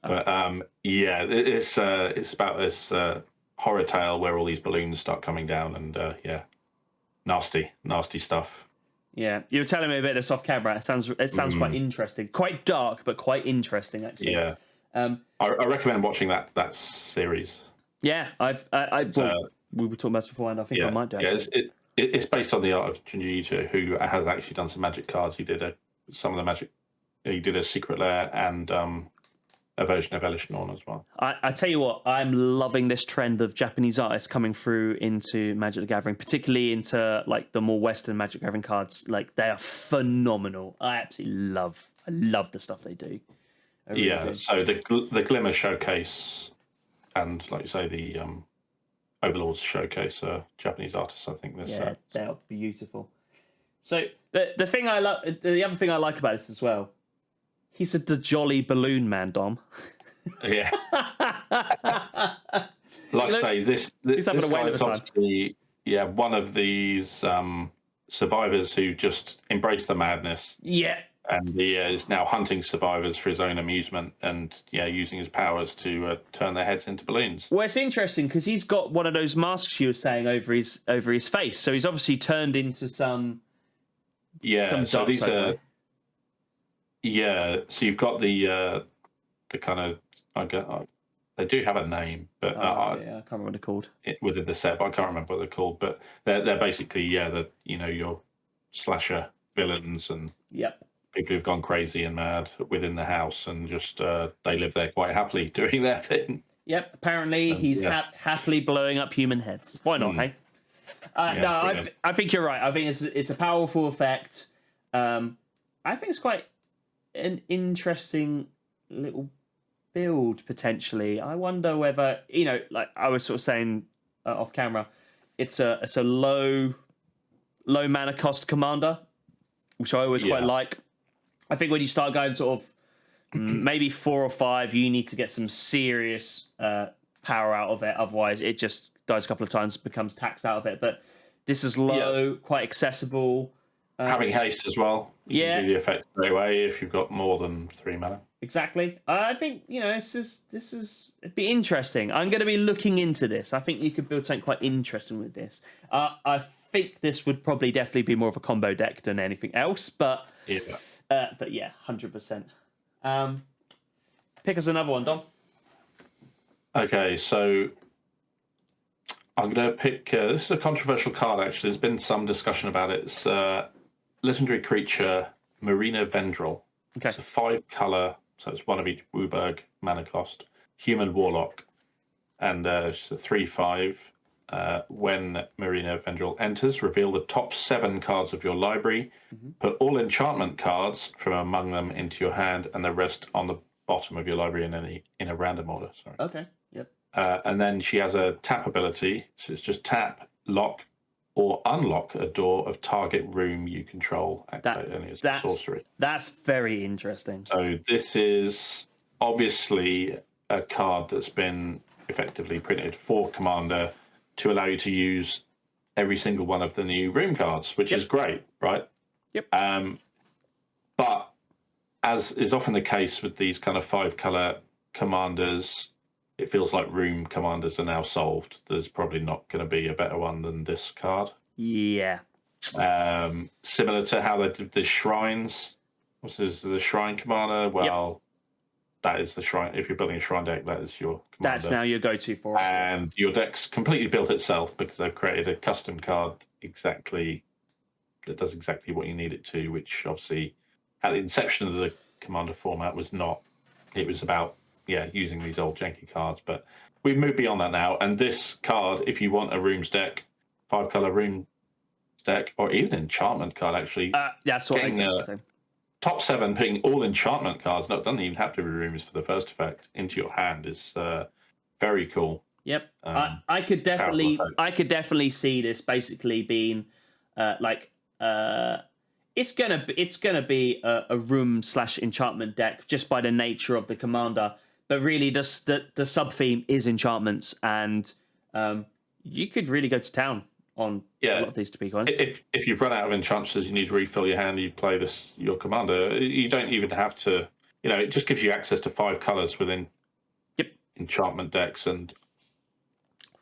But it's about this horror tale where all these balloons start coming down, and nasty stuff. Yeah, you were telling me a bit of this off camera. It sounds quite interesting, quite dark, but quite interesting actually. Yeah. I recommend watching that series. Yeah, we were talking about this before, and I think I might do. Yeah, it's based on the art of Junji Ito, who has actually done some magic cards. He did some of the magic. He did a Secret Lair and a version of Elish Norn as well. I tell you what, I'm loving this trend of Japanese artists coming through into Magic the Gathering, particularly into like the more Western Magic the Gathering cards. Like, they are phenomenal. I absolutely love the stuff they do. Really do. So the Glimmer Showcase and like you say, the Overlords showcase Japanese artists. I think this. Yeah, they're beautiful. So the thing I like, the other thing I like about this as well, he's the jolly balloon man, Dom. Yeah. Like I say, this having a whale of a time. obviously one of these survivors who just embraced the madness. Yeah. And he is now hunting survivors for his own amusement, and using his powers to turn their heads into balloons. Well, it's interesting because he's got one of those masks you were saying over his face, so he's obviously turned into some. Yeah. Some so these are. Yeah. So you've got the kind of they do have a name, but I can't remember what they're called within the set. But I can't remember what they're called. But they're basically your slasher villains and. Yep. People who've gone crazy and mad within the house, and just they live there quite happily doing their thing. Yep. Apparently, he's happily blowing up human heads. Why not? Hey. No, I think you're right. I think it's a powerful effect. I think it's quite an interesting little build potentially. I wonder whether like I was sort of saying off camera, it's a low mana cost commander, which I always quite like. I think when you start going sort of maybe 4 or 5, you need to get some serious power out of it. Otherwise, it just dies a couple of times, becomes taxed out of it. But this is low, quite accessible. Having haste as well. You can do the effect straight away if you've got more than 3 mana. Exactly. I think it'd be interesting. I'm going to be looking into this. I think you could build something quite interesting with this. I think this would probably definitely be more of a combo deck than anything else, but. But yeah, 100%. Pick us another one, Dom. Okay, so I'm going to pick. This is a controversial card, actually. There's been some discussion about it. It's legendary creature Marina Vendril. Okay. It's a 5-color, so it's 1 of each Wooburg mana cost. Human Warlock, and it's a 3/5. When Marina Vendril enters, reveal the top 7 cards of your library. Put all enchantment cards from among them into your hand, and the rest on the bottom of your library in a random order. Sorry. Okay. Yep. And then she has a tap ability, so it's just tap, lock, or unlock a door of target room you control. Activate only as a sorcery. That's very interesting. So this is obviously a card that's been effectively printed for Commander to allow you to use every single one of the new room cards, which is great, right? Yep. But as is often the case with these kind of 5-color commanders, it feels like room commanders are now solved. There's probably not going to be a better one than this card. Yeah. Similar to how they did the shrines. What's this? The shrine commander? Well, that is the shrine. If you're building a shrine deck, that is your commander. That's now your go-to for it. And your deck's completely built itself because they've created a custom card that does exactly what you need it to, which obviously at the inception of the commander format was not. It was about using these old janky cards, but we've moved beyond that now. And this card, if you want a rooms deck, 5-color room deck, or even enchantment card, actually, that's what makes it interesting. Top 7, putting all enchantment cards, no, it doesn't even have to be rooms for the first effect, into your hand is very cool. Yep. I could definitely see this basically being it's gonna be a room / enchantment deck just by the nature of the commander, but really the sub theme is enchantments, and you could really go to town on a lot of these, to be honest. If you've run out of enchantments, you need to refill your hand, you play your commander. You don't even have to, it just gives you access to 5 colors within enchantment decks. And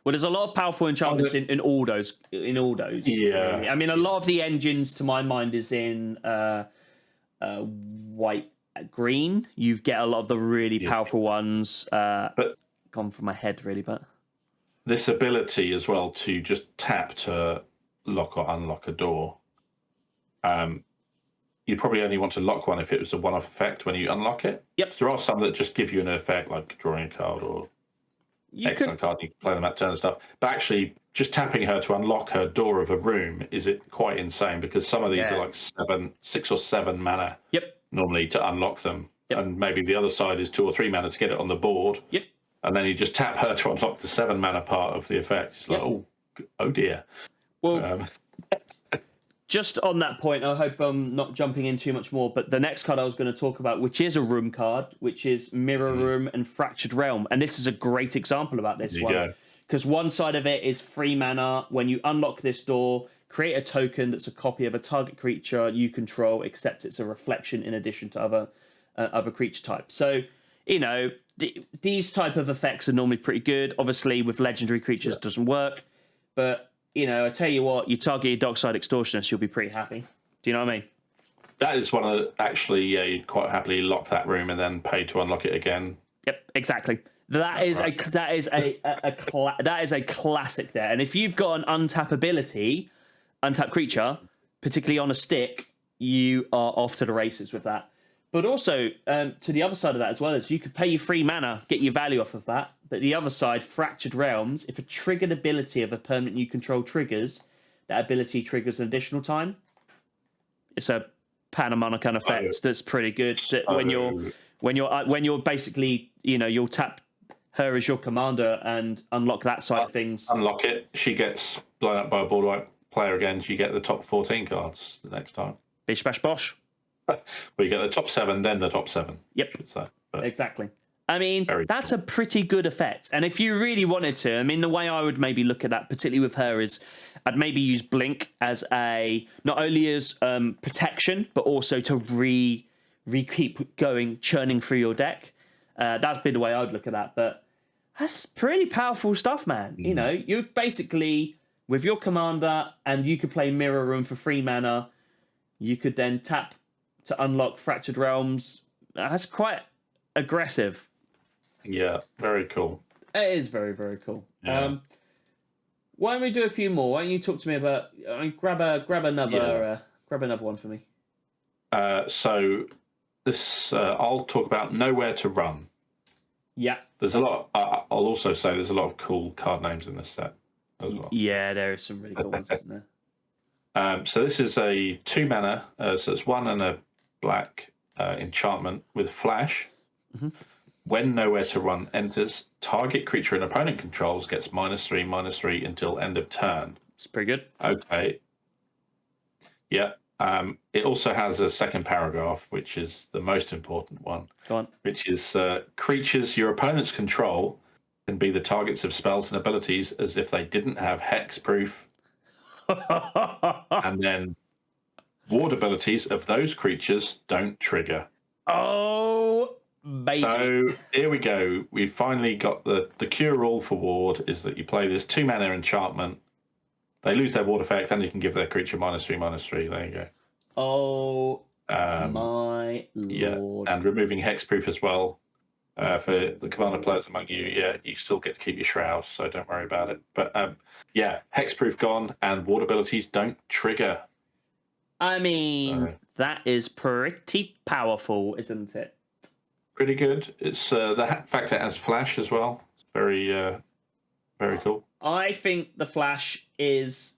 well, there's a lot of powerful enchantments in all those. Yeah, really. I mean, a lot of the engines, to my mind, is in white, green. You get a lot of the really powerful ones. But gone from my head, really, but this ability as well to just tap to lock or unlock a door. You'd probably only want to lock one if it was a one-off effect when you unlock it. Yep. There are some that just give you an effect, like drawing a card or excellent card. You can play them at turn and stuff. But actually, just tapping her to unlock her door of a room is quite insane, because some of these are like 6 or 7 mana. Yep. Normally to unlock them, and maybe the other side is 2 or 3 mana to get it on the board. Yep. And then you just tap her to unlock the 7 mana part of the effect. It's like, oh dear. Well, just on that point, I hope I'm not jumping in too much more, but the next card I was going to talk about, which is a room card, which is Mirror Room and Fractured Realm. And this is a great example about this one. Because one side of it is 3 mana. When you unlock this door, create a token that's a copy of a target creature you control, except it's a reflection in addition to other creature types. So, these type of effects are normally pretty good. Obviously, with legendary creatures, it doesn't work. But, I tell you what, you target your Dockside Extortionist, you'll be pretty happy. Do you know what I mean? That is one of you'd quite happily lock that room and then pay to unlock it again. Yep, exactly. That is a classic there. And if you've got an untapped creature, particularly on a stick, you are off to the races with that. But also, to the other side of that as well, is you could pay your 3 mana, get your value off of that. But the other side, Fractured Realms, if a triggered ability of a permanent you control triggers, that ability triggers an additional time. It's a Panamana kind of effect that's pretty good. That when you're basically, you'll tap her as your commander and unlock that side of things. Unlock it. She gets blown up by a board wipe player again. You get the top 14 cards the next time. Bish bash bosh. Well, you get the top 7, then the top 7. Yep. Exactly. I mean, that's a pretty good effect. And if you really wanted to, I mean, the way I would maybe look at that, particularly with her, is I'd maybe use Blink as not only as protection, but also to keep going, churning through your deck. That'd be the way I'd look at that. But that's pretty powerful stuff, man. You basically, with your commander, and you could play Mirror Room for 3 mana, you could then tap to unlock Fractured Realms. That's quite aggressive. Yeah, very cool. It is very, very cool. Yeah. Why don't we do a few more? Why don't you talk to me about? Grab another one for me. So this I'll talk about Nowhere to Run. Yeah. There's a lot. I'll also say there's a lot of cool card names in this set as well. Yeah, there are some really cool ones, isn't there? So this is a 2 mana. So it's 1 and a black enchantment with flash. Mm-hmm. When Nowhere to Run enters, target creature an opponent controls gets -3/-3 until end of turn. It's pretty good. Okay. Yeah. It also has a second paragraph, which is the most important one. Go on. Which is creatures your opponents control can be the targets of spells and abilities as if they didn't have hexproof. And then ward abilities of those creatures don't trigger. Oh, baby. So here we go. We finally got the cure-all for ward is that you play this 2 mana enchantment. They lose their ward effect, and you can give their creature -3/-3. There you go. Oh, my lord. Yeah, and removing hexproof as well. For the commander players among you, you still get to keep your shroud, so don't worry about it. But hexproof gone, and ward abilities don't trigger. I mean, that is pretty powerful, isn't it? Pretty good. It's the fact it has flash as well. It's very, very cool. I think the flash is.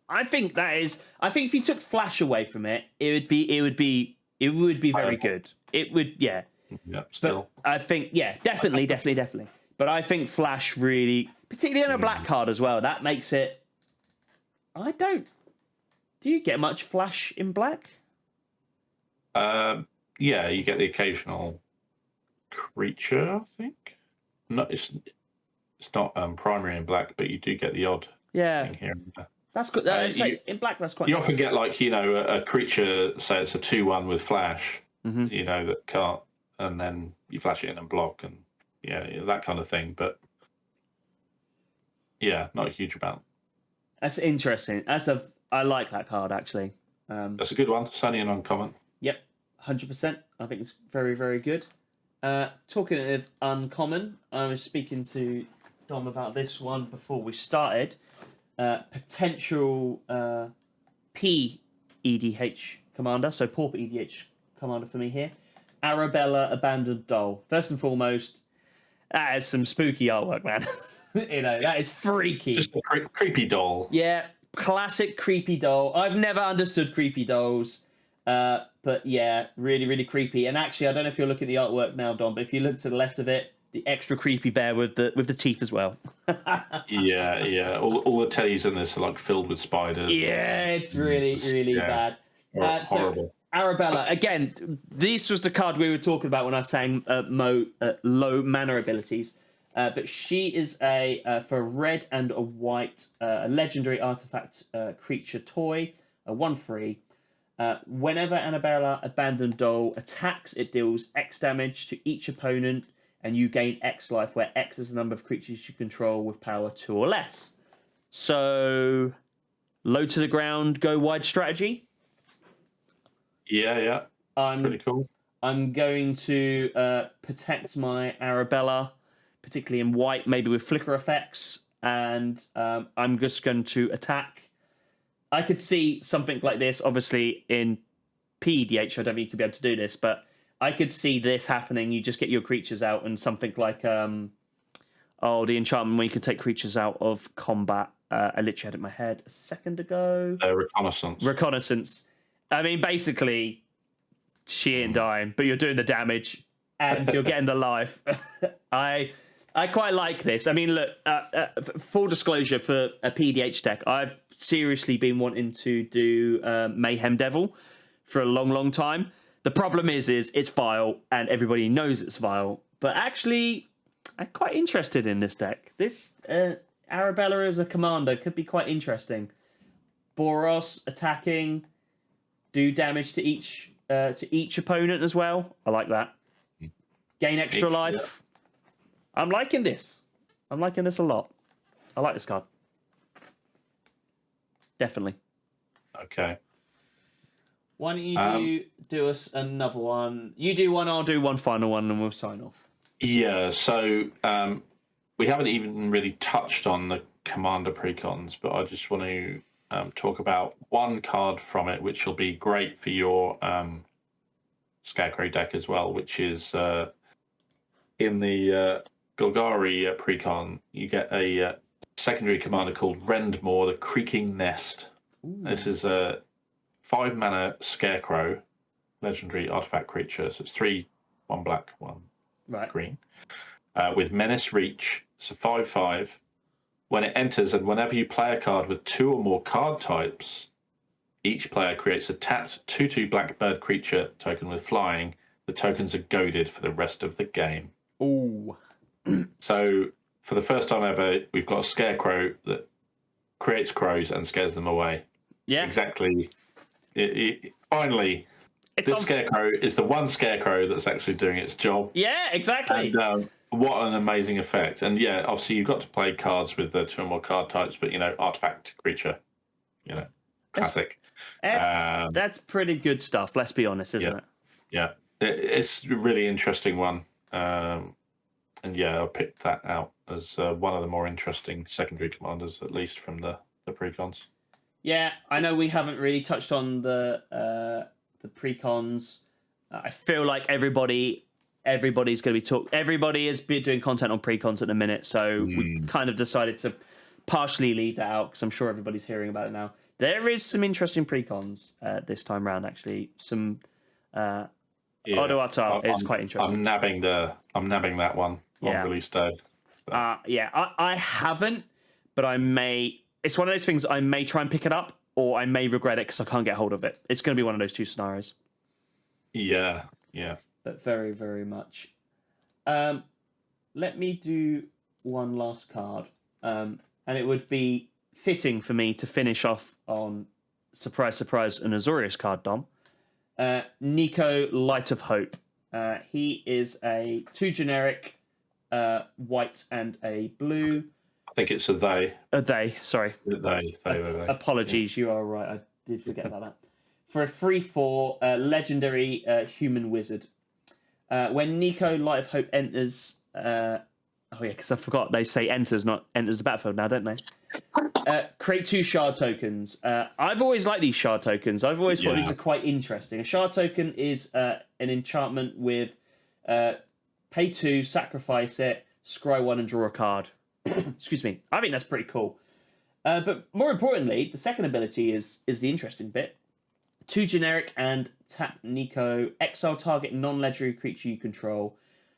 I think if you took flash away from it, it would be very good. It would, yeah. Yeah, still. But I think, definitely. But I think flash really, particularly on a black card as well, that makes it. Do you get much flash in black? Yeah, you get the occasional creature, I think. No, it's not primary in black, but you do get the odd thing here and there. That's good. In black, that's quite. You often get a creature, say it's a 2/1 with flash, that can't, and then you flash it in and block, and that kind of thing. But not a huge amount. That's interesting. I like that card actually. That's a good one. It's only an uncommon. Yep, 100%. I think it's very, very good. Talking of uncommon, I was speaking to Dom about this one before we started. Potential PEDH commander, so Pauper EDH commander for me here. Arabella Abandoned Doll. First and foremost, that is some spooky artwork, man. That is freaky. Just a creepy doll. Yeah, classic creepy doll. I've never understood creepy dolls. But yeah, really, really creepy. And actually, I don't know if you're looking at the artwork now, Dom, but if you look to the left of it, the extra creepy bear with the teeth as well. Yeah. All the teddies in this are like filled with spiders. Yeah, it's really, really bad. Horrible. So Arabella, again, this was the card we were talking about when I was saying low mana abilities. But she is for a red and a white, a legendary artifact creature toy, a 1/3. Whenever Annabella Abandoned Doll attacks, it deals X damage to each opponent, and you gain X life, where X is the number of creatures you control with power 2 or less. So, low to the ground, go wide strategy. Yeah. Pretty cool. I'm going to protect my Arabella, particularly in white, maybe with flicker effects, and I'm just going to attack. I could see something like this, obviously, in PEDH. I don't think you could be able to do this, but I could see this happening. You just get your creatures out, and something like the enchantment where you could take creatures out of combat. I literally had it in my head a second ago. Reconnaissance. I mean, basically, she ain't dying, but you're doing the damage, and you're getting the life. I quite like this. I mean, look, full disclosure for a PDH deck, I've seriously been wanting to do Mayhem Devil for a long, long time. The problem is it's vile, and everybody knows it's vile. But actually, I'm quite interested in this deck. This Arabella as a commander could be quite interesting. Boros attacking, do damage to each opponent as well. I like that. Gain extra life. Yeah. I'm liking this. I'm liking this a lot. I like this card. Definitely. Okay. Why don't you do us another one? You do one, I'll do one final one, and we'll sign off. Yeah, so we haven't even really touched on the Commander Precons, but I just want to talk about one card from it, which will be great for your Scarecrow deck as well, which is in the Golgari Precon, you get a secondary commander called Rendmore, the Creaking Nest. Ooh. This is a 5 mana Scarecrow, legendary artifact creature. So it's 3, 1 black, 1 green. With Menace Reach. It's a 5/5. When it enters, and whenever you play a card with 2 or more card types, each player creates a tapped 2/2 black-bird creature token with flying. The tokens are goaded for the rest of the game. Ooh. So, for the first time ever, we've got a Scarecrow that creates crows and scares them away. Yeah. Exactly. Finally, this Scarecrow is the one Scarecrow that's actually doing its job. Yeah, exactly. And what an amazing effect. And yeah, obviously you've got to play cards with 2 or more card types, but, artifact creature, classic. That's pretty good stuff, let's be honest, isn't it? Yeah. It's a really interesting one. And yeah, I picked that out as one of the more interesting secondary commanders, at least from the precons. Yeah, I know we haven't really touched on the precons. I feel like everybody's going to be everybody is doing content on precons at the minute, so we kind of decided to partially leave that out because I'm sure everybody's hearing about it now. There is some interesting precons this time round, actually. Some Odoatar is quite interesting. I'm nabbing that one on release day. So. I haven't, but I may. It's one of those things I may try and pick it up, or I may regret it because I can't get hold of it. It's going to be one of those two scenarios. Yeah. But very, very much. Let me do one last card, and it would be fitting for me to finish off on surprise, surprise, an Azorius card, Dom. Nico, Light of Hope. He is a 2 generic, white and a blue. I think it's a they. A they, sorry. They. Apologies, you are right. I did forget about that. For a 3/4, legendary human wizard. When Nico, Light of Hope enters... because I forgot they say enters, not enters the battlefield now, don't they? Create 2 shard tokens. I've always liked these shard tokens. I've always thought these are quite interesting. A shard token is an enchantment with pay 2, sacrifice it, scry 1 and draw a card. Excuse me. I think that's pretty cool. But more importantly, the second ability is the interesting bit. 2 generic and tap Nico. Exile target non-legendary creature you control.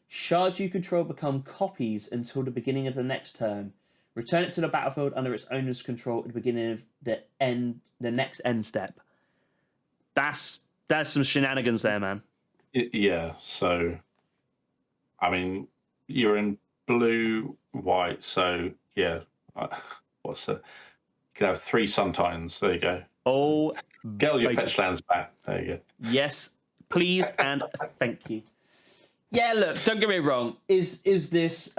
Shards you control become copies until the beginning of the next turn. Return it to the battlefield under its owner's control at the beginning of the next end step. That's some shenanigans there, man. Yeah, so I mean, you're in blue, white, so yeah. What's it? You can have 3 Suntines. There you go. Oh, get all your fetch lands back. There you go. Yes, please and thank you. Yeah, look, don't get me wrong. Is this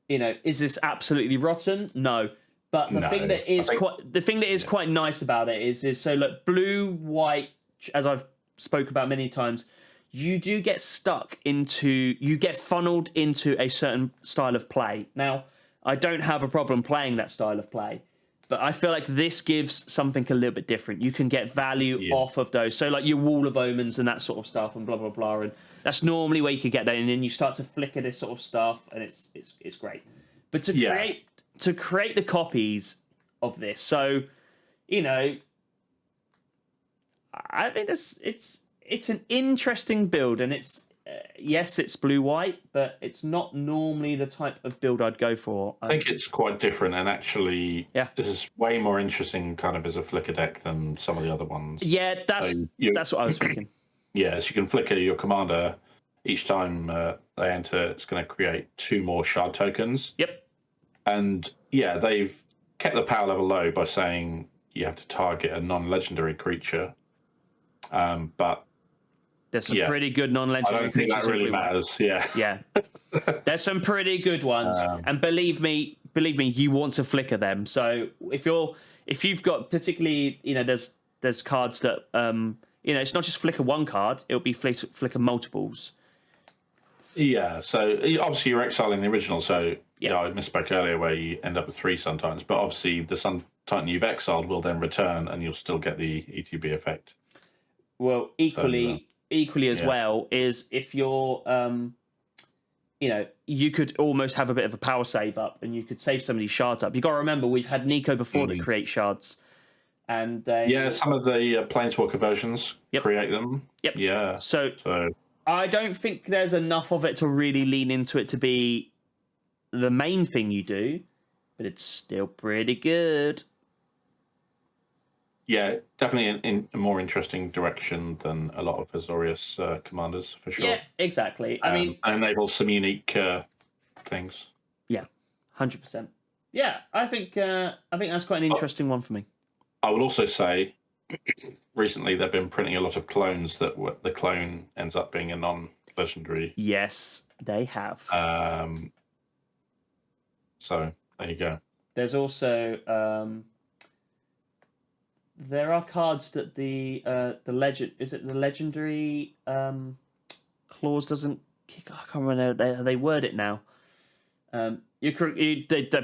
is this absolutely rotten? No. But the thing that is quite nice about it is so look, blue, white, as I've spoke about many times, you do get you get funneled into a certain style of play. Now, I don't have a problem playing that style of play, but I feel like this gives something a little bit different. You can get value off of those. So like your Wall of Omens and that sort of stuff and blah, blah, blah. And that's normally where you could get that. And then you start to flicker this sort of stuff and it's great. But to create the copies of this, so, I think it's an interesting build, and it's yes, it's blue-white, but it's not normally the type of build I'd go for. I think it's quite different, and actually, this is way more interesting kind of as a flicker deck than some of the other ones. Yeah, that's what I was thinking. Yeah, so you can flicker your commander each time they enter. It's going to create 2 more shard tokens. Yep. And yeah, they've kept the power level low by saying you have to target a non-legendary creature. But there's some pretty good non-legendary I don't think that really matters. Yeah. There's some pretty good ones, and believe me, you want to flicker them. So if you've got particularly, there's cards that it's not just flicker one card; it'll be flicker multiples. Yeah. So obviously you're exiling the original. So I misspoke earlier where you end up with 3 Suntines, but obviously the Sun Titan you've exiled will then return, and you'll still get the ETB effect. Well, equally as well is if you're, you could almost have a bit of a power save up, and you could save some of these shards up. You got to remember, we've had Nico before that create shards, and some of the Planeswalker versions create them. Yep. Yeah. So I don't think there's enough of it to really lean into it to be the main thing you do, but it's still pretty good. Yeah, definitely in a more interesting direction than a lot of Azorius commanders, for sure. Yeah, exactly. I mean, enables some unique things. Yeah, 100%. Yeah, I think that's quite an interesting one for me. I will also say, recently they've been printing a lot of clones that the clone ends up being a non-legendary. Yes, they have. So there you go. There's also there are cards that the legendary clause doesn't kick. I can't remember how they word it now.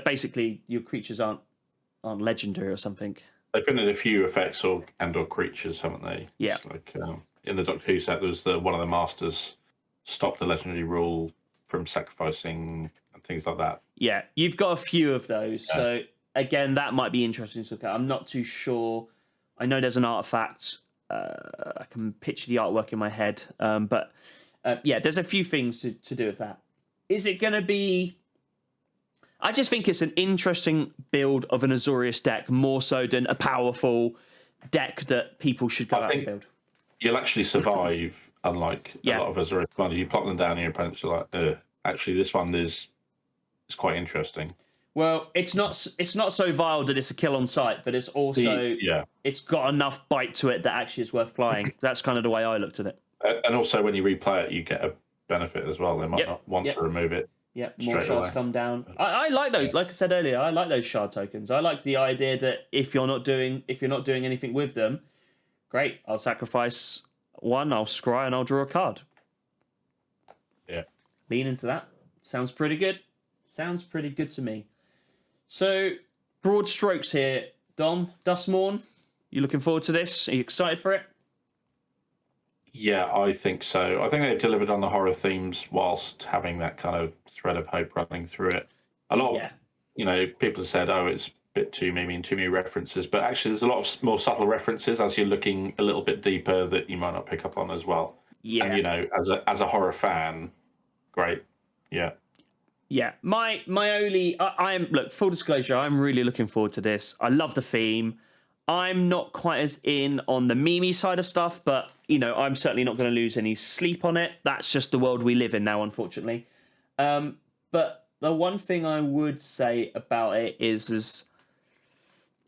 Basically your creatures aren't legendary or something. They've been in a few effects or creatures, haven't they? Yeah. It's like in the Doctor Who set, there was one of the masters stopped the legendary rule from sacrificing and things like that. Yeah, you've got a few of those. Yeah. So again, that might be interesting to look at. I'm not too sure. I know there's an artifact. I can picture the artwork in my head. But there's a few things to do with that. Is it going to be... I just think it's an interesting build of an Azorius deck, more so than a powerful deck that people should go out and build. You'll actually survive, unlike a lot of Azorius commanders. You plop them down and your opponents are like, actually, this one is quite interesting. Well, it's not so vile that it's a kill on sight, but it's also it's got enough bite to it that actually is worth playing. That's kind of the way I looked at it. And also, when you replay it, you get a benefit as well. They might not want to remove it. Yeah, more shards come down. I like those. Like I said earlier, I like those shard tokens. I like the idea that if you're not doing anything with them, great. I'll sacrifice one. I'll scry and I'll draw a card. Yeah, lean into that. Sounds pretty good. Sounds pretty good to me. So, broad strokes here, Dom. Duskmourn, you looking forward to this? Are you excited for it? Yeah, I think so. I think they delivered on the horror themes whilst having that kind of thread of hope running through it. A lot of, people have said, it's bit too many references, but actually there's a lot of more subtle references as you're looking a little bit deeper that you might not pick up on as well. Yeah. And, you know, as a horror fan, great. Yeah. Yeah, my only look, full disclosure, I'm really looking forward to this. I love the theme. I'm not quite as in on the meme side of stuff, but you know, I'm certainly not going to lose any sleep on it. That's just the world we live in now, unfortunately. But the one thing I would say about it is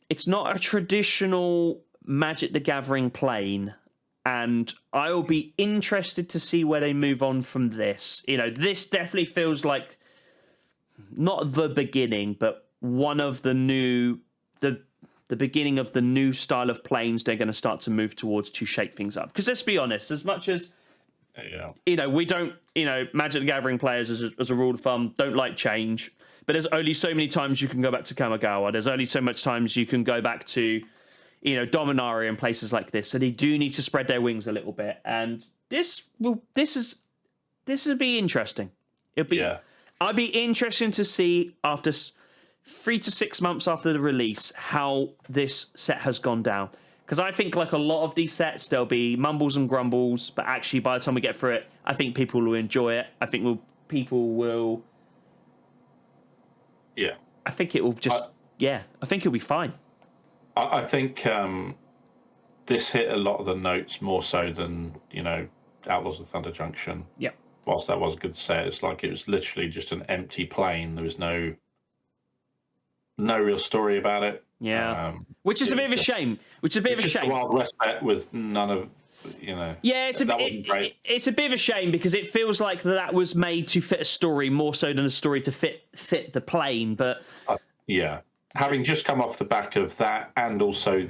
it's not a traditional Magic the Gathering plane. And I'll be interested to see where they move on from this. You know, this definitely feels like not the beginning, but one of the new, the beginning of the new style of planes they're going to start to move towards to shake things up. Because let's be honest, as much as, you know, we don't, you know, Magic the Gathering players as a rule of thumb don't like change. But there's only so many times you can go back to Kamigawa. There's only so much times you can go back to, you know, Dominaria and places like this. So they do need to spread their wings a little bit. And this will be interesting. It'll be, I'd be interested to see after 3 to 6 months after the release how this set has gone down. Because I think like a lot of these sets, there'll be mumbles and grumbles, but actually by the time we get through it, I think people will enjoy it. I think people will. Yeah. I think it will just. I think it'll be fine. I think this hit a lot of the notes more so than, you know, Outlaws of Thunder Junction. Yeah. Whilst that was a good set, it's like it was literally just an empty plane. There was no real story about it. Yeah. Which is a bit of a shame. Which is a bit of a shame. A Wild West set with none of, you know. Yeah, it's a bit of a shame because it feels like that was made to fit a story more so than a story to fit the plane. But yeah. Having just come off the back of that, and also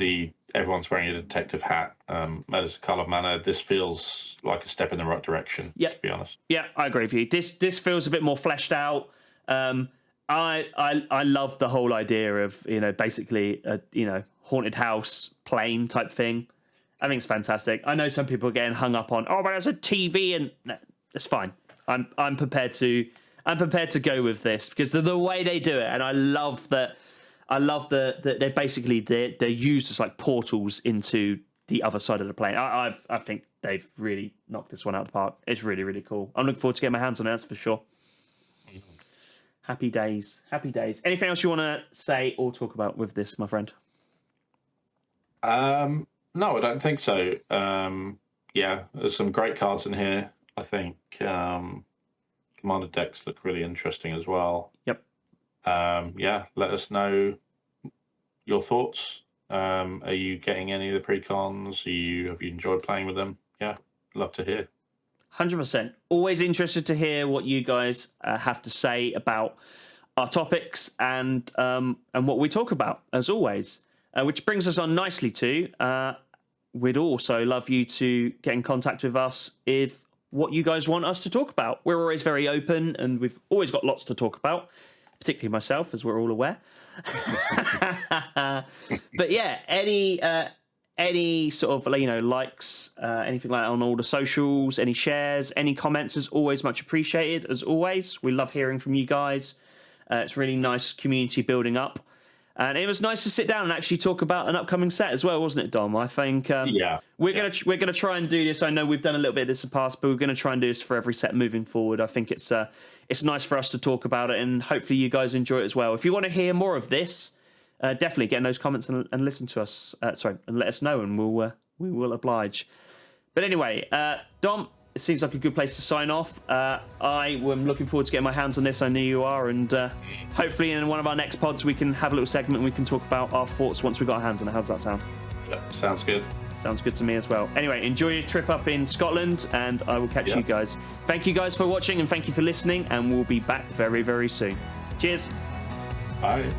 everyone's wearing a detective hat, as a colour manner, this feels like a step in the right direction. Yeah, to be honest. Yeah, I agree with you. This feels a bit more fleshed out. I love the whole idea of, you know, basically a, you know, haunted house plane type thing. I think it's fantastic. I know some people are getting hung up on, but there's a TV, and no, it's fine. I'm prepared to go with this because the way they do it, and I love that. I love that they're basically they're used as like portals into the other side of the plane. I think they've really knocked this one out of the park. It's really, really cool. I'm looking forward to getting my hands on it, that's for sure. Happy days. Happy days. Anything else you want to say or talk about with this, my friend? No, I don't think so. Yeah, there's some great cards in here. I think Commander decks look really interesting as well. Yep. Yeah, let us know your thoughts. Are you getting any of the precons? Have you enjoyed playing with them? Yeah, love to hear. 100%. Always interested to hear what you guys have to say about our topics and what we talk about, as always. Which brings us on nicely to, we'd also love you to get in contact with us if what you guys want us to talk about. We're always very open, and we've always got lots to talk about, particularly myself, as we're all aware. But yeah, any sort of, you know, likes, anything like that on all the socials, any shares, any comments is always much appreciated. As always, we love hearing from you guys. It's really nice community building up. And it was nice to sit down and actually talk about an upcoming set as well, wasn't it, Dom? I think we're gonna try and do this. I know we've done a little bit of this in the past, but we're going to try and do this for every set moving forward. I think it's nice for us to talk about it, and hopefully you guys enjoy it as well. If you want to hear more of this, definitely get in those comments and listen to us. And let us know, and we will oblige. But anyway, Dom, it seems like a good place to sign off. I am looking forward to getting my hands on this. I know you are, and hopefully in one of our next pods we can have a little segment and we can talk about our thoughts once we've got our hands on it. How does that sound? Yep, sounds good. Sounds good to me as well. Anyway, enjoy your trip up in Scotland, and I will catch you guys. Thank you guys for watching, and thank you for listening, and we'll be back very, very soon. Cheers. Bye.